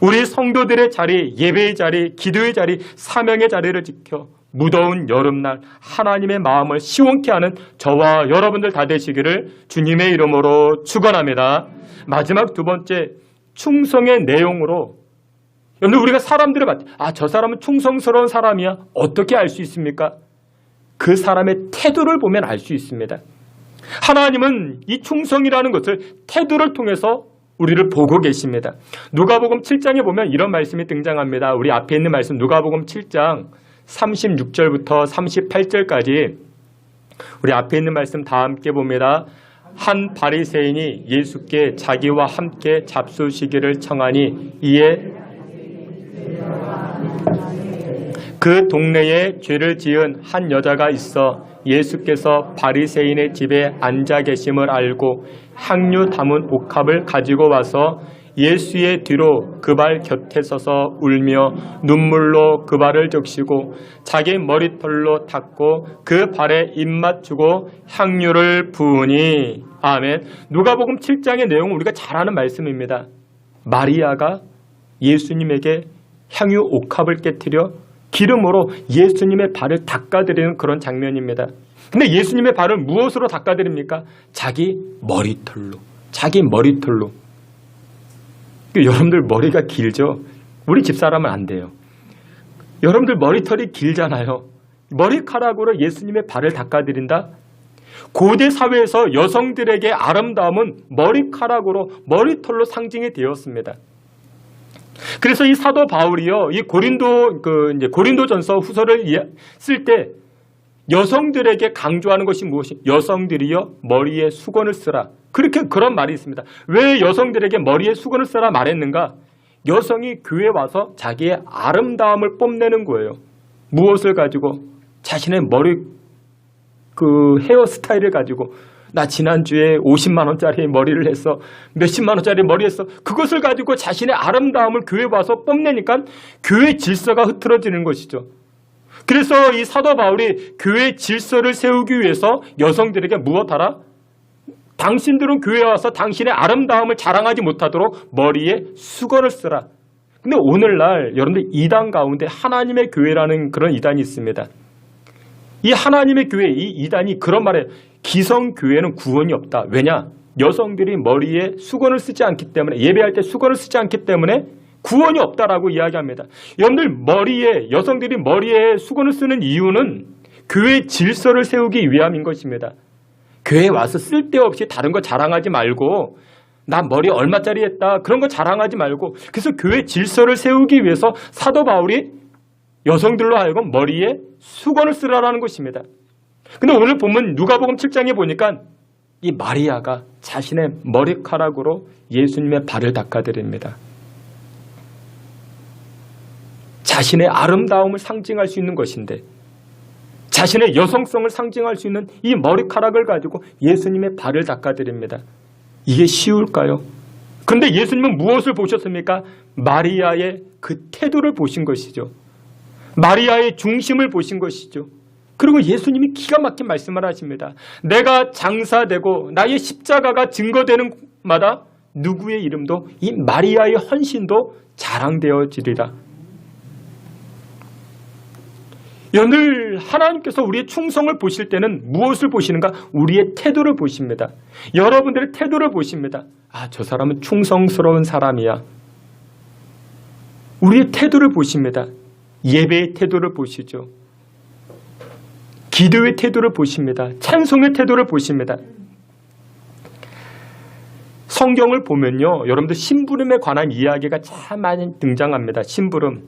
우리 성도들의 자리, 예배의 자리, 기도의 자리, 사명의 자리를 지켜 무더운 여름날 하나님의 마음을 시원케 하는 저와 여러분들 다 되시기를 주님의 이름으로 축원합니다. 마지막 두 번째, 충성의 내용으로, 여러분들 우리가 사람들을 저 사람은 충성스러운 사람이야. 어떻게 알 수 있습니까? 그 사람의 태도를 보면 알 수 있습니다. 하나님은 이 충성이라는 것을 태도를 통해서 우리를 보고 계십니다. 누가복음 7장에 보면 이런 말씀이 등장합니다. 우리 앞에 있는 말씀 누가복음 7장 36절부터 38절까지 우리 앞에 있는 말씀 다 함께 봅니다. 한 바리새인이 예수께 자기와 함께 잡수시기를 청하니 이에 그 동네에 죄를 지은 한 여자가 있어 예수께서 바리새인의 집에 앉아 계심을 알고 향유 담은 옥합을 가지고 와서 예수의 뒤로 그 발 곁에 서서 울며 눈물로 그 발을 적시고 자기 머리털로 닦고 그 발에 입 맞추고 향유를 부으니. 아멘. 누가복음 7장의 내용은 우리가 잘 아는 말씀입니다. 마리아가 예수님에게 향유 옥합을 깨뜨려 기름으로 예수님의 발을 닦아드리는 그런 장면입니다. 근데 예수님의 발을 무엇으로 닦아드립니까? 자기 머리털로. 자기 머리털로. 여러분들 머리가 길죠? 우리 집사람은 안 돼요. 여러분들 머리털이 길잖아요. 머리카락으로 예수님의 발을 닦아드린다? 고대 사회에서 여성들에게 아름다움은 머리카락으로, 머리털로 상징이 되었습니다. 그래서 이 사도 바울이요, 이 고린도전서 후서를 쓸 때 여성들에게 강조하는 것이 무엇이? 여성들이요, 머리에 수건을 쓰라. 그런 말이 있습니다. 왜 여성들에게 머리에 수건을 쓰라 말했는가? 여성이 교회에 와서 자기의 아름다움을 뽐내는 거예요. 무엇을 가지고? 자신의 머리, 헤어스타일을 가지고. 나 지난주에 50만 원짜리 머리를 했어. 몇십만 원짜리 머리 했어. 그것을 가지고 자신의 아름다움을 교회에 와서 뽐내니까 교회 질서가 흐트러지는 것이죠. 그래서 이 사도 바울이 교회 질서를 세우기 위해서 여성들에게 무엇하라? 당신들은 교회에 와서 당신의 아름다움을 자랑하지 못하도록 머리에 수건을 쓰라. 근데 오늘날 여러분들 이단 가운데 하나님의 교회라는 그런 이단이 있습니다. 이 하나님의 교회, 이 이단이 그런 말에 기성교회는 구원이 없다. 왜냐? 여성들이 머리에 수건을 쓰지 않기 때문에, 예배할 때 수건을 쓰지 않기 때문에 구원이 없다라고 이야기합니다. 여러분들 여성들이 머리에 수건을 쓰는 이유는 교회 질서를 세우기 위함인 것입니다. 교회에 와서 쓸데없이 다른 거 자랑하지 말고, 나 머리 얼마짜리 했다, 그런 거 자랑하지 말고, 그래서 교회 질서를 세우기 위해서 사도 바울이 여성들로 하여금 머리에 수건을 쓰라라는 것입니다. 근데 오늘 보면 누가복음 7장에 보니까 이 마리아가 자신의 머리카락으로 예수님의 발을 닦아드립니다. 자신의 아름다움을 상징할 수 있는 것인데, 자신의 여성성을 상징할 수 있는 이 머리카락을 가지고 예수님의 발을 닦아드립니다. 이게 쉬울까요? 그런데 예수님은 무엇을 보셨습니까? 마리아의 그 태도를 보신 것이죠. 마리아의 중심을 보신 것이죠. 그리고 예수님이 기가 막힌 말씀을 하십니다. 내가 장사되고 나의 십자가가 증거되는 마다 누구의 이름도, 이 마리아의 헌신도 자랑되어지리라. 늘 하나님께서 우리의 충성을 보실 때는 무엇을 보시는가? 우리의 태도를 보십니다. 여러분들의 태도를 보십니다. 저 사람은 충성스러운 사람이야. 우리의 태도를 보십니다. 예배의 태도를 보시죠. 기도의 태도를 보십니다. 찬송의 태도를 보십니다. 성경을 보면요, 여러분들 심부름에 관한 이야기가 참 많이 등장합니다. 심부름.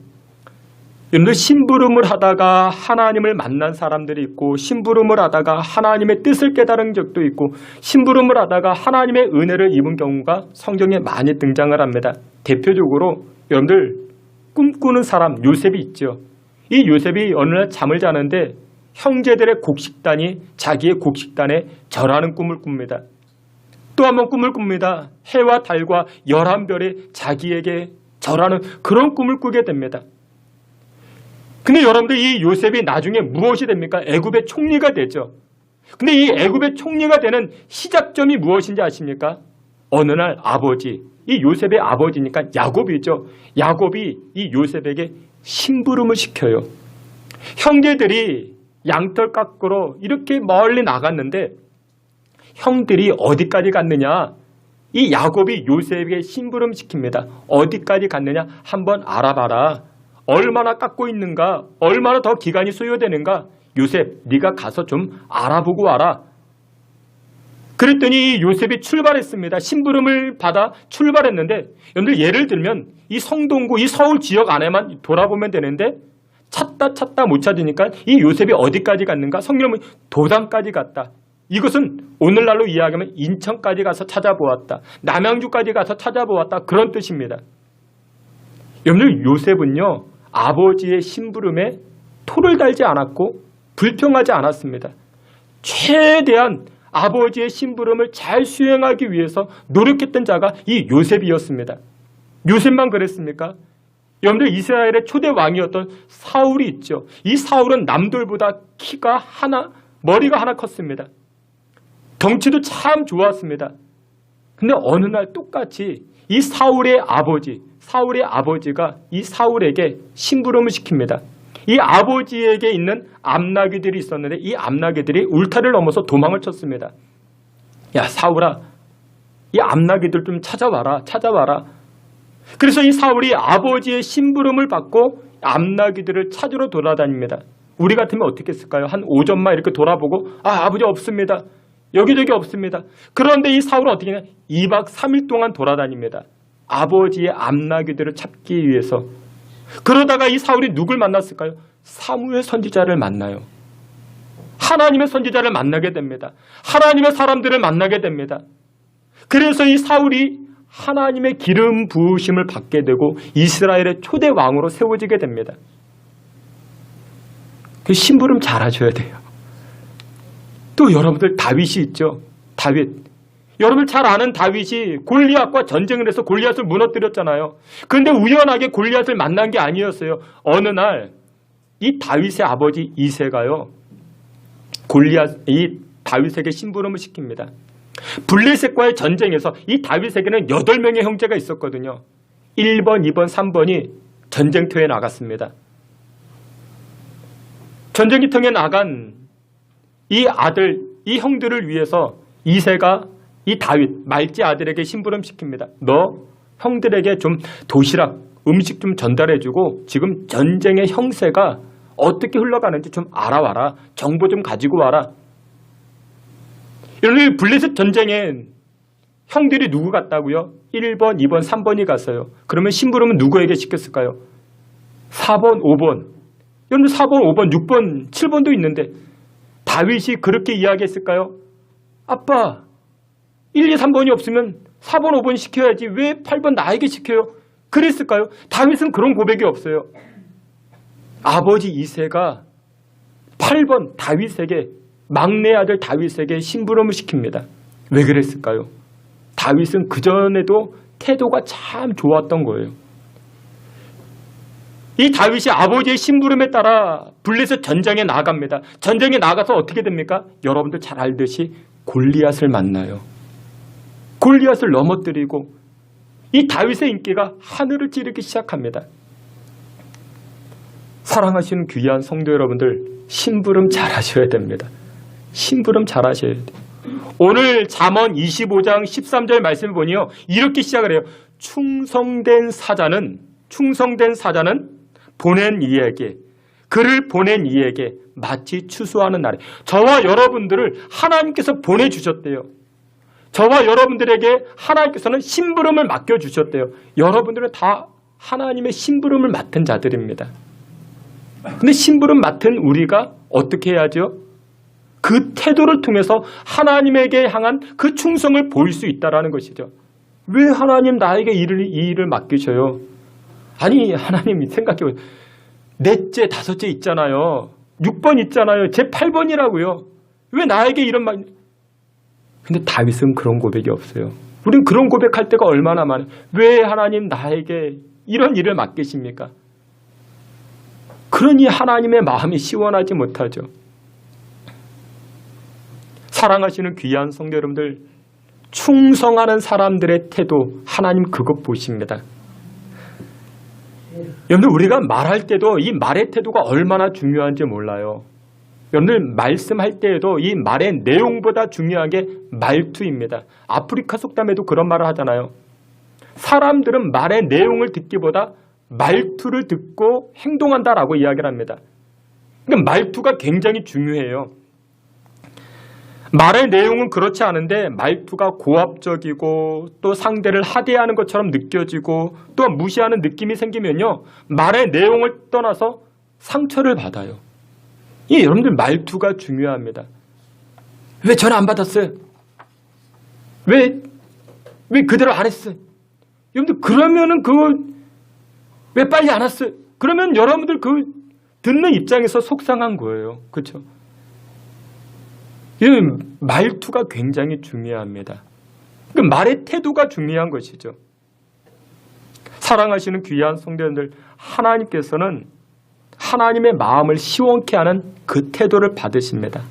여러분들 심부름을 하다가 하나님을 만난 사람들이 있고, 심부름을 하다가 하나님의 뜻을 깨달은 적도 있고, 심부름을 하다가 하나님의 은혜를 입은 경우가 성경에 많이 등장을 합니다. 대표적으로 여러분들 꿈꾸는 사람 요셉이 있죠. 이 요셉이 어느 날 잠을 자는데 형제들의 곡식단이 자기의 곡식단에 절하는 꿈을 꿉니다. 또 한 번 꿈을 꿉니다. 해와 달과 11별이 자기에게 절하는 그런 꿈을 꾸게 됩니다. 근데 여러분들 이 요셉이 나중에 무엇이 됩니까? 애굽의 총리가 되죠. 근데 이 애굽의 총리가 되는 시작점이 무엇인지 아십니까? 어느 날 아버지, 이 요셉의 아버지니까 야곱이죠. 야곱이 이 요셉에게 심부름을 시켜요. 형제들이 양털 깎으러 이렇게 멀리 나갔는데 형들이 어디까지 갔느냐? 이 야곱이 요셉에게 심부름 시킵니다. 어디까지 갔느냐? 한번 알아봐라. 얼마나 깎고 있는가? 얼마나 더 기간이 소요되는가? 요셉, 네가 가서 좀 알아보고 와라. 그랬더니 요셉이 출발했습니다. 심부름을 받아 출발했는데, 여러분들 예를 들면 이 성동구, 이 서울 지역 안에만 돌아보면 되는데 찾다 못 찾으니까 이 요셉이 어디까지 갔는가? 성경은 도단까지 갔다. 이것은 오늘날로 이야기하면 인천까지 가서 찾아보았다. 남양주까지 가서 찾아보았다. 그런 뜻입니다. 여러분들 요셉은요, 아버지의 심부름에 토를 달지 않았고 불평하지 않았습니다. 최대한 아버지의 심부름을 잘 수행하기 위해서 노력했던 자가 이 요셉이었습니다. 요셉만 그랬습니까? 여러분들 이스라엘의 초대 왕이었던 사울이 있죠. 이 사울은 남들보다 머리가 하나 컸습니다. 덩치도 참 좋았습니다. 근데 어느 날 똑같이 이 사울의 아버지가 이 사울에게 심부름을 시킵니다. 이 아버지에게 있는 암나귀들이 있었는데 이 암나귀들이 울타리를 넘어서 도망을 쳤습니다. 야, 사울아, 이 암나귀들 좀 찾아와라. 그래서 이 사울이 아버지의 심부름을 받고 암나귀들을 찾으러 돌아다닙니다. 우리 같으면 어떻게 했을까요? 한 오전만 이렇게 돌아보고 아버지 없습니다. 여기저기 없습니다. 그런데 이 사울은 어떻게 하냐? 2박 3일 동안 돌아다닙니다. 아버지의 암나귀들을 찾기 위해서. 그러다가 이 사울이 누굴 만났을까요? 사무엘 선지자를 만나요. 하나님의 선지자를 만나게 됩니다. 하나님의 사람들을 만나게 됩니다. 그래서 이 사울이 하나님의 기름 부으심을 받게 되고 이스라엘의 초대 왕으로 세워지게 됩니다. 그 심부름 잘 하셔야 돼요. 또 여러분들 다윗이 있죠. 다윗. 여러분 잘 아는 다윗이 골리앗과 전쟁을 해서 골리앗을 무너뜨렸잖아요. 그런데 우연하게 골리앗을 만난 게 아니었어요. 어느 날 이 다윗의 아버지 이새가요, 이 다윗에게 심부름을 시킵니다. 블레셋과의 전쟁에서 이 다윗에게는 8명의 형제가 있었거든요. 1번, 2번, 3번이 전쟁터에 나갔습니다. 전쟁터에 나간 이 형들을 위해서 이새가 이 다윗, 말지 아들에게 심부름 시킵니다. 너 형들에게 좀 도시락, 음식 좀 전달해주고 지금 전쟁의 형세가 어떻게 흘러가는지 좀 알아와라. 정보 좀 가지고 와라. 여러분, 블레셋 전쟁엔 형들이 누구 갔다고요? 1번, 2번, 3번이 갔어요. 그러면 심부름은 누구에게 시켰을까요? 4번, 5번. 여러분 4번, 5번, 6번, 7번도 있는데 다윗이 그렇게 이야기했을까요? 아빠, 1, 2, 3번이 없으면 4번, 5번 시켜야지 왜 8번 나에게 시켜요? 그랬을까요? 다윗은 그런 고백이 없어요. 아버지 이새가 8번 다윗에게, 막내 아들 다윗에게 심부름을 시킵니다. 왜 그랬을까요? 다윗은 그전에도 태도가 참 좋았던 거예요. 이 다윗이 아버지의 심부름에 따라 블레셋 전쟁에 나갑니다. 전쟁에 나가서 어떻게 됩니까? 여러분들 잘 알듯이 골리앗을 만나요. 골리앗을 넘어뜨리고 이 다윗의 인기가 하늘을 찌르기 시작합니다. 사랑하시는 귀한 성도 여러분들, 심부름 잘 하셔야 됩니다. 심부름 잘 하셔야 돼요. 오늘 잠언 25장 13절 말씀을 보니요, 이렇게 시작을 해요. 충성된 사자는 그를 보낸 이에게 마치 추수하는 날에, 저와 여러분들을 하나님께서 보내주셨대요. 저와 여러분들에게 하나님께서는 심부름을 맡겨주셨대요. 여러분들은 다 하나님의 심부름을 맡은 자들입니다. 근데 심부름 맡은 우리가 어떻게 해야죠? 그 태도를 통해서 하나님에게 향한 그 충성을 보일 수 있다는 것이죠. 왜 하나님 나에게 이 일을 맡기셔요? 아니 하나님 생각해보세요. 넷째, 다섯째 있잖아요. 6번 있잖아요. 제 8번이라고요. 왜 나에게 이런 말... 근데 다윗은 그런 고백이 없어요. 우린 그런 고백할 때가 얼마나 많아요. 왜 하나님 나에게 이런 일을 맡기십니까? 그러니 하나님의 마음이 시원하지 못하죠. 사랑하시는 귀한 성도 여러분들, 충성하는 사람들의 태도, 하나님 그것 보십니다. 여러분들 우리가 말할 때도 이 말의 태도가 얼마나 중요한지 몰라요. 여러분들 말씀할 때에도 이 말의 내용보다 중요한 게 말투입니다. 아프리카 속담에도 그런 말을 하잖아요. 사람들은 말의 내용을 듣기보다 말투를 듣고 행동한다라고 이야기를 합니다. 그러니까 말투가 굉장히 중요해요. 말의 내용은 그렇지 않은데 말투가 고압적이고 또 상대를 하대하는 것처럼 느껴지고 또 무시하는 느낌이 생기면요. 말의 내용을 떠나서 상처를 받아요. 이 여러분들 말투가 중요합니다. 왜 전화 안 받았어요? 왜 그대로 안 했어요? 여러분들 그러면은 왜 빨리 안 왔어요? 그러면 여러분들 듣는 입장에서 속상한 거예요. 그렇죠? 이 말투가 굉장히 중요합니다. 그 말의 태도가 중요한 것이죠. 사랑하시는 귀한 성도님들, 하나님께서는 하나님의 마음을 시원케 하는 그 태도를 받으십니다.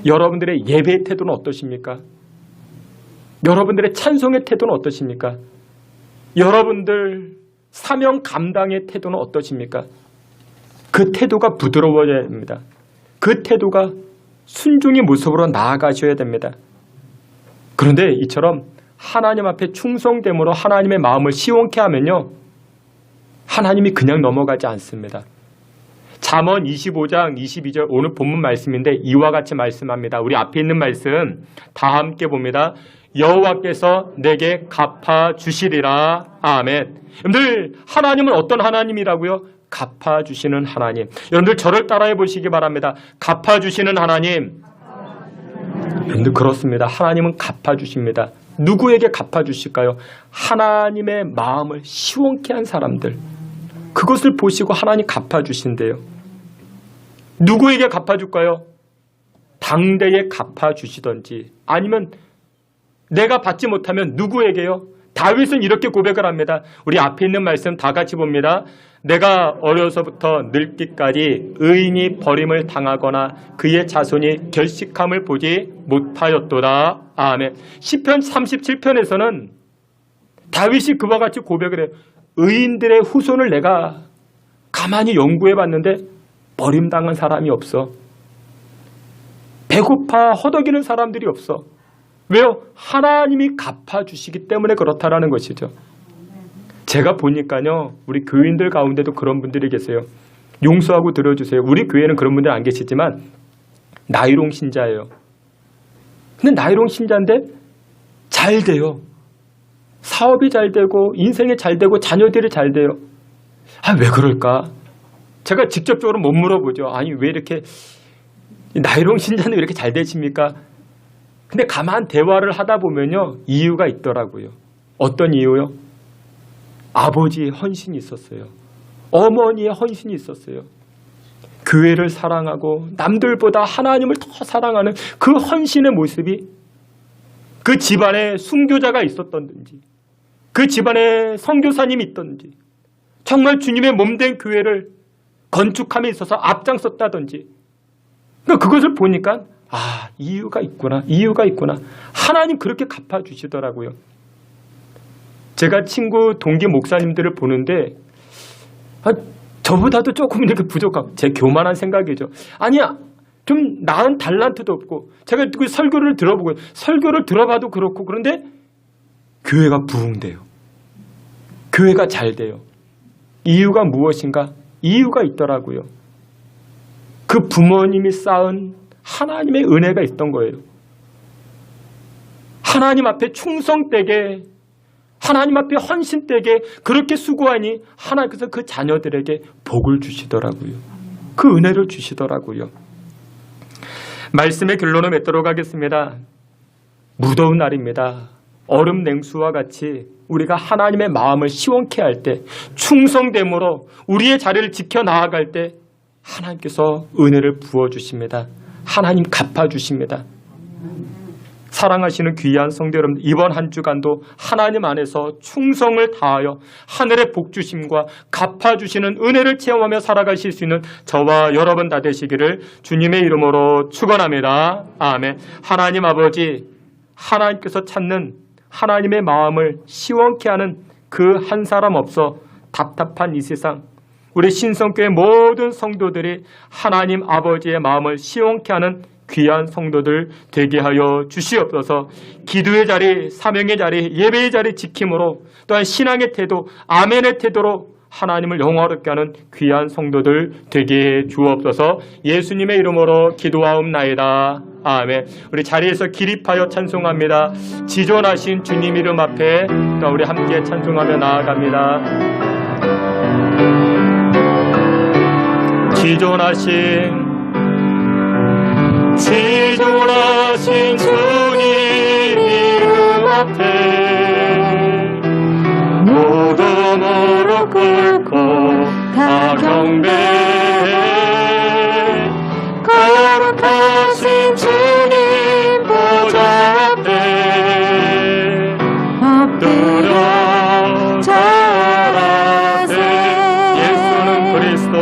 여러분들의 예배의 태도는 어떠십니까? 여러분들의 찬송의 태도는 어떠십니까? 여러분들 사명 감당의 태도는 어떠십니까? 그 태도가 부드러워야 됩니다. 그 태도가 순종의 모습으로 나아가셔야 됩니다. 그런데 이처럼 하나님 앞에 충성됨으로 하나님의 마음을 시원케 하면요. 하나님이 그냥 넘어가지 않습니다. 잠언 25장 22절 오늘 본문 말씀인데 이와 같이 말씀합니다. 우리 앞에 있는 말씀 다 함께 봅니다. 여호와께서 내게 갚아주시리라. 아멘. 여러분들 하나님은 어떤 하나님이라고요? 갚아주시는 하나님. 여러분들 저를 따라해 보시기 바랍니다. 갚아주시는 하나님. 여러분들 그렇습니다. 하나님은 갚아주십니다. 누구에게 갚아주실까요? 하나님의 마음을 시원케 한 사람들. 그것을 보시고 하나님 갚아주신대요. 누구에게 갚아줄까요? 당대에 갚아주시던지 아니면 내가 받지 못하면 누구에게요? 다윗은 이렇게 고백을 합니다. 우리 앞에 있는 말씀 다 같이 봅니다. 내가 어려서부터 늙기까지 의인이 버림을 당하거나 그의 자손이 결식함을 보지 못하였도다. 아멘. 시편 37편에서는 다윗이 그와 같이 고백을 해요. 의인들의 후손을 내가 가만히 연구해 봤는데 버림당한 사람이 없어. 배고파 허덕이는 사람들이 없어. 왜요? 하나님이 갚아주시기 때문에 그렇다라는 것이죠. 제가 보니까요, 우리 교인들 가운데도 그런 분들이 계세요. 용서하고 들어주세요. 우리 교회는 그런 분들 안 계시지만 나이롱 신자예요. 근데 나이롱 신자인데 잘 돼요. 사업이 잘 되고 인생이 잘 되고 자녀들이 잘 돼요. 아, 왜 그럴까? 제가 직접적으로 못 물어보죠. 아니 왜 이렇게 나이롱 신자는 왜 이렇게 잘 되십니까? 근데 가만 대화를 하다 보면요. 이유가 있더라고요. 어떤 이유요? 아버지의 헌신이 있었어요. 어머니의 헌신이 있었어요. 교회를 사랑하고 남들보다 하나님을 더 사랑하는 그 헌신의 모습이 그 집안에 순교자가 있었던지 그 집안에 선교사님이 있던지 정말 주님의 몸된 교회를 건축함에 있어서 앞장섰다든지 그것을 보니까 아, 이유가 있구나. 하나님 그렇게 갚아주시더라고요. 제가 친구 동기 목사님들을 보는데 저보다도 조금 이렇게 부족하고 제 교만한 생각이죠. 아니야. 좀 나은 달란트도 없고 제가 그 설교를 들어보고 설교를 들어봐도 그렇고 그런데 교회가 부흥돼요. 교회가 잘 돼요. 이유가 무엇인가? 이유가 있더라고요. 그 부모님이 쌓은 하나님의 은혜가 있던 거예요. 하나님 앞에 충성되게, 하나님 앞에 헌신되게 그렇게 수고하니 하나님께서 그 자녀들에게 복을 주시더라고요. 그 은혜를 주시더라고요. 말씀의 결론을 맺도록 하겠습니다. 무더운 날입니다. 얼음 냉수와 같이 우리가 하나님의 마음을 시원케 할 때, 충성됨으로 우리의 자리를 지켜 나아갈 때 하나님께서 은혜를 부어주십니다. 하나님 갚아주십니다. 사랑하시는 귀한 성도 여러분, 이번 한 주간도 하나님 안에서 충성을 다하여 하늘의 복주심과 갚아주시는 은혜를 체험하며 살아가실 수 있는 저와 여러분 다 되시기를 주님의 이름으로 축원합니다. 아멘. 하나님 아버지, 하나님께서 찾는 하나님의 마음을 시원케 하는 그 한 사람 없어 답답한 이 세상, 우리 신성교회 모든 성도들이 하나님 아버지의 마음을 시원케 하는 귀한 성도들 되게 하여 주시옵소서. 기도의 자리, 사명의 자리, 예배의 자리 지킴으로, 또한 신앙의 태도, 아멘의 태도로 하나님을 영화롭게 하는 귀한 성도들 되게 해 주옵소서. 예수님의 이름으로 기도하옵나이다. 아멘. 우리 자리에서 기립하여 찬송합니다. 지존하신 주님 이름 앞에 또 우리 함께 찬송하며 나아갑니다. 지존하신 주님 이름 앞에 모두 무릎 꿇고 다 경배해. 거룩하신 주님 보좌 앞에 엎드려 절하세. 예수는 그리스도,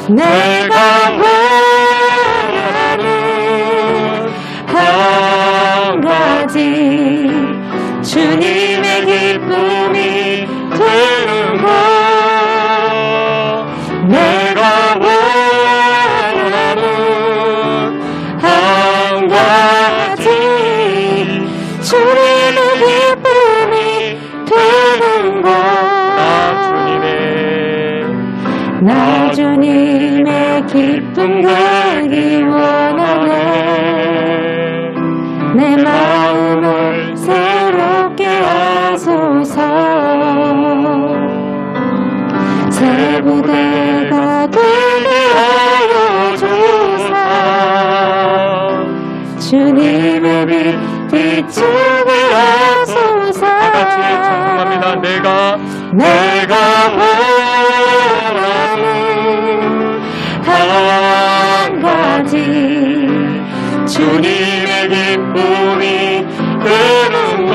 내가 원하는 한 가지, 주님의 기쁨이 되는 것. 내가 원하는 한 가지, 주님의 기쁨이 되는 것. 나 주님의 기쁨 되기 원하네. 내 마음을 새롭게 하소서. 새 부대가 되게 하여 주사. 주님의 빛 비추게 하소서. 다같이 찬송합니다. 내가 한 가지, 주님의 기쁨이 되는 것.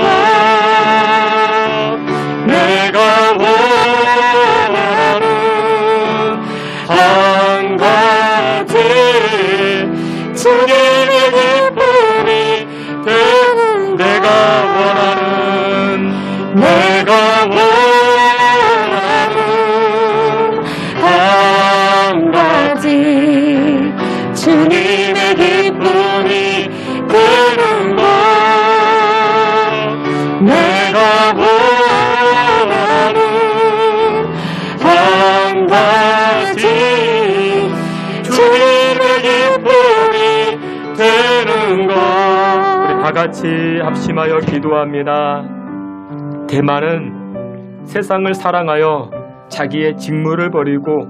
내가 원하는 한 가지, 주님의 기쁨이 되는 것. 내가 원하는 한 가지, 주님의 기쁨이 되는 것. 내가 원하는 한 가지, 주님의 기쁨이 되는 것. 우리 다 같이 합심하여 기도합니다. 대만은 세상을 사랑하여 자기의 직무를 버리고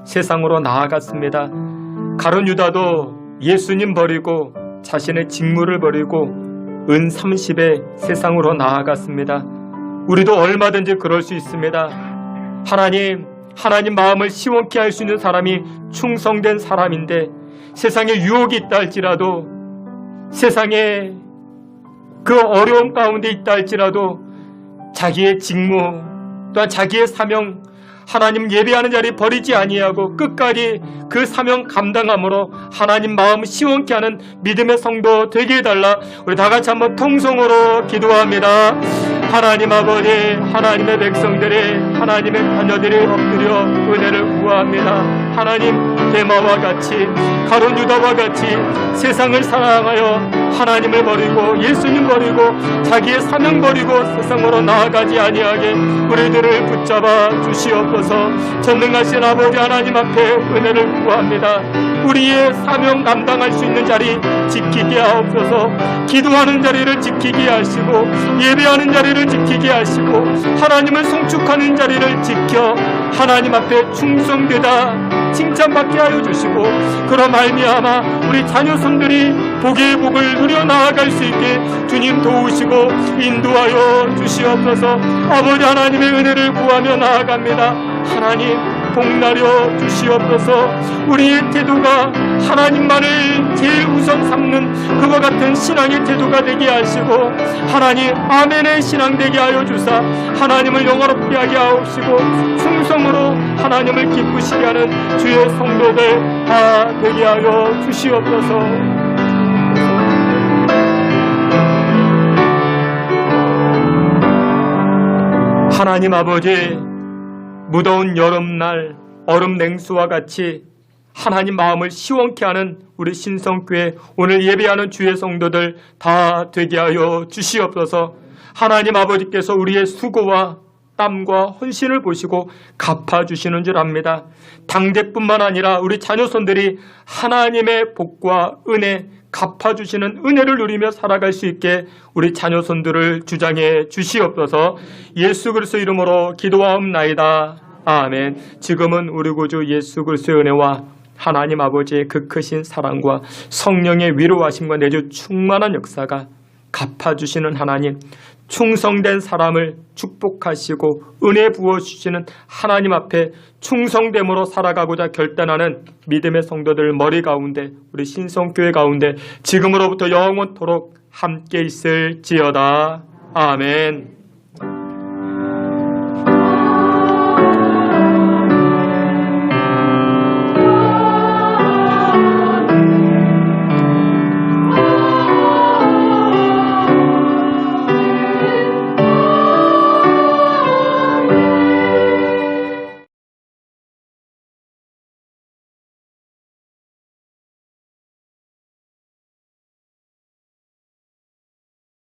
세상으로 나아갔습니다. 가룟 유다도 예수님 버리고 자신의 직무를 버리고 은 30에 세상으로 나아갔습니다. 우리도 얼마든지 그럴 수 있습니다. 하나님 마음을 시원케 할 수 있는 사람이 충성된 사람인데 세상에 유혹이 있다 할지라도, 세상에 그 어려움 가운데 있다 할지라도 자기의 직무 또한 자기의 사명, 하나님 예배하는 자리 버리지 아니하고 끝까지 그 사명 감당함으로 하나님 마음 시원케 하는 믿음의 성도 되게 해달라. 우리 다 같이 한번 통성으로 기도합니다. 하나님 아버지, 하나님의 백성들이, 하나님의 자녀들이 엎드려 은혜를 구합니다. 하나님, 데마와 같이, 가룟 유다와 같이 세상을 사랑하여 하나님을 버리고 예수님 버리고 자기의 사명 버리고 세상으로 나아가지 아니하게 우리들을 붙잡아 주시옵소서. 전능하신 아버지 하나님 앞에 은혜를 구합니다. 우리의 사명 감당할 수 있는 자리 지키게 하옵소서. 기도하는 자리를 지키게 하시고 예배하는 자리를 지키게 하시고 하나님을 송축하는 자리를 지켜 하나님 앞에 충성되다 칭찬받게 하여 주시고, 그러 말미암아 우리 자녀손들이 복의 복을 누려 나아갈 수 있게 주님 도우시고 인도하여 주시옵소서. 아버지 하나님의 은혜를 구하며 나아갑니다. 하나님 복나려 주시옵소서. 우리의 태도가 하나님만을 제일 우선 삼는 그와 같은 신앙의 태도가 되게 하시고 하나님 아멘의 신앙 되게 하여 주사 하나님을 영화롭게 하게 하옵시고 충성으로 하나님을 기쁘시게 하는 주의 성도들 다 되게 하여 주시옵소서. 하나님 아버지, 무더운 여름날 얼음 냉수와 같이 하나님 마음을 시원케 하는 우리 신성교회 오늘 예배하는 주의 성도들 다 되게 하여 주시옵소서. 하나님 아버지께서 우리의 수고와 땀과 헌신을 보시고 갚아주시는 줄 압니다. 당대뿐만 아니라 우리 자녀손들이 하나님의 복과 은혜, 갚아주시는 은혜를 누리며 살아갈 수 있게 우리 자녀손들을 주장해 주시옵소서. 예수 그리스도 이름으로 기도하옵나이다. 아멘. 지금은 우리 구주 예수 그리스도의 은혜와 하나님 아버지의 그 크신 사랑과 성령의 위로하심과 내주 충만한 역사가 갚아주시는 하나님, 충성된 사람을 축복하시고 은혜 부어주시는 하나님 앞에 충성됨으로 살아가고자 결단하는 믿음의 성도들 머리 가운데 우리 신성교회 가운데 지금으로부터 영원토록 함께 있을지어다. 아멘.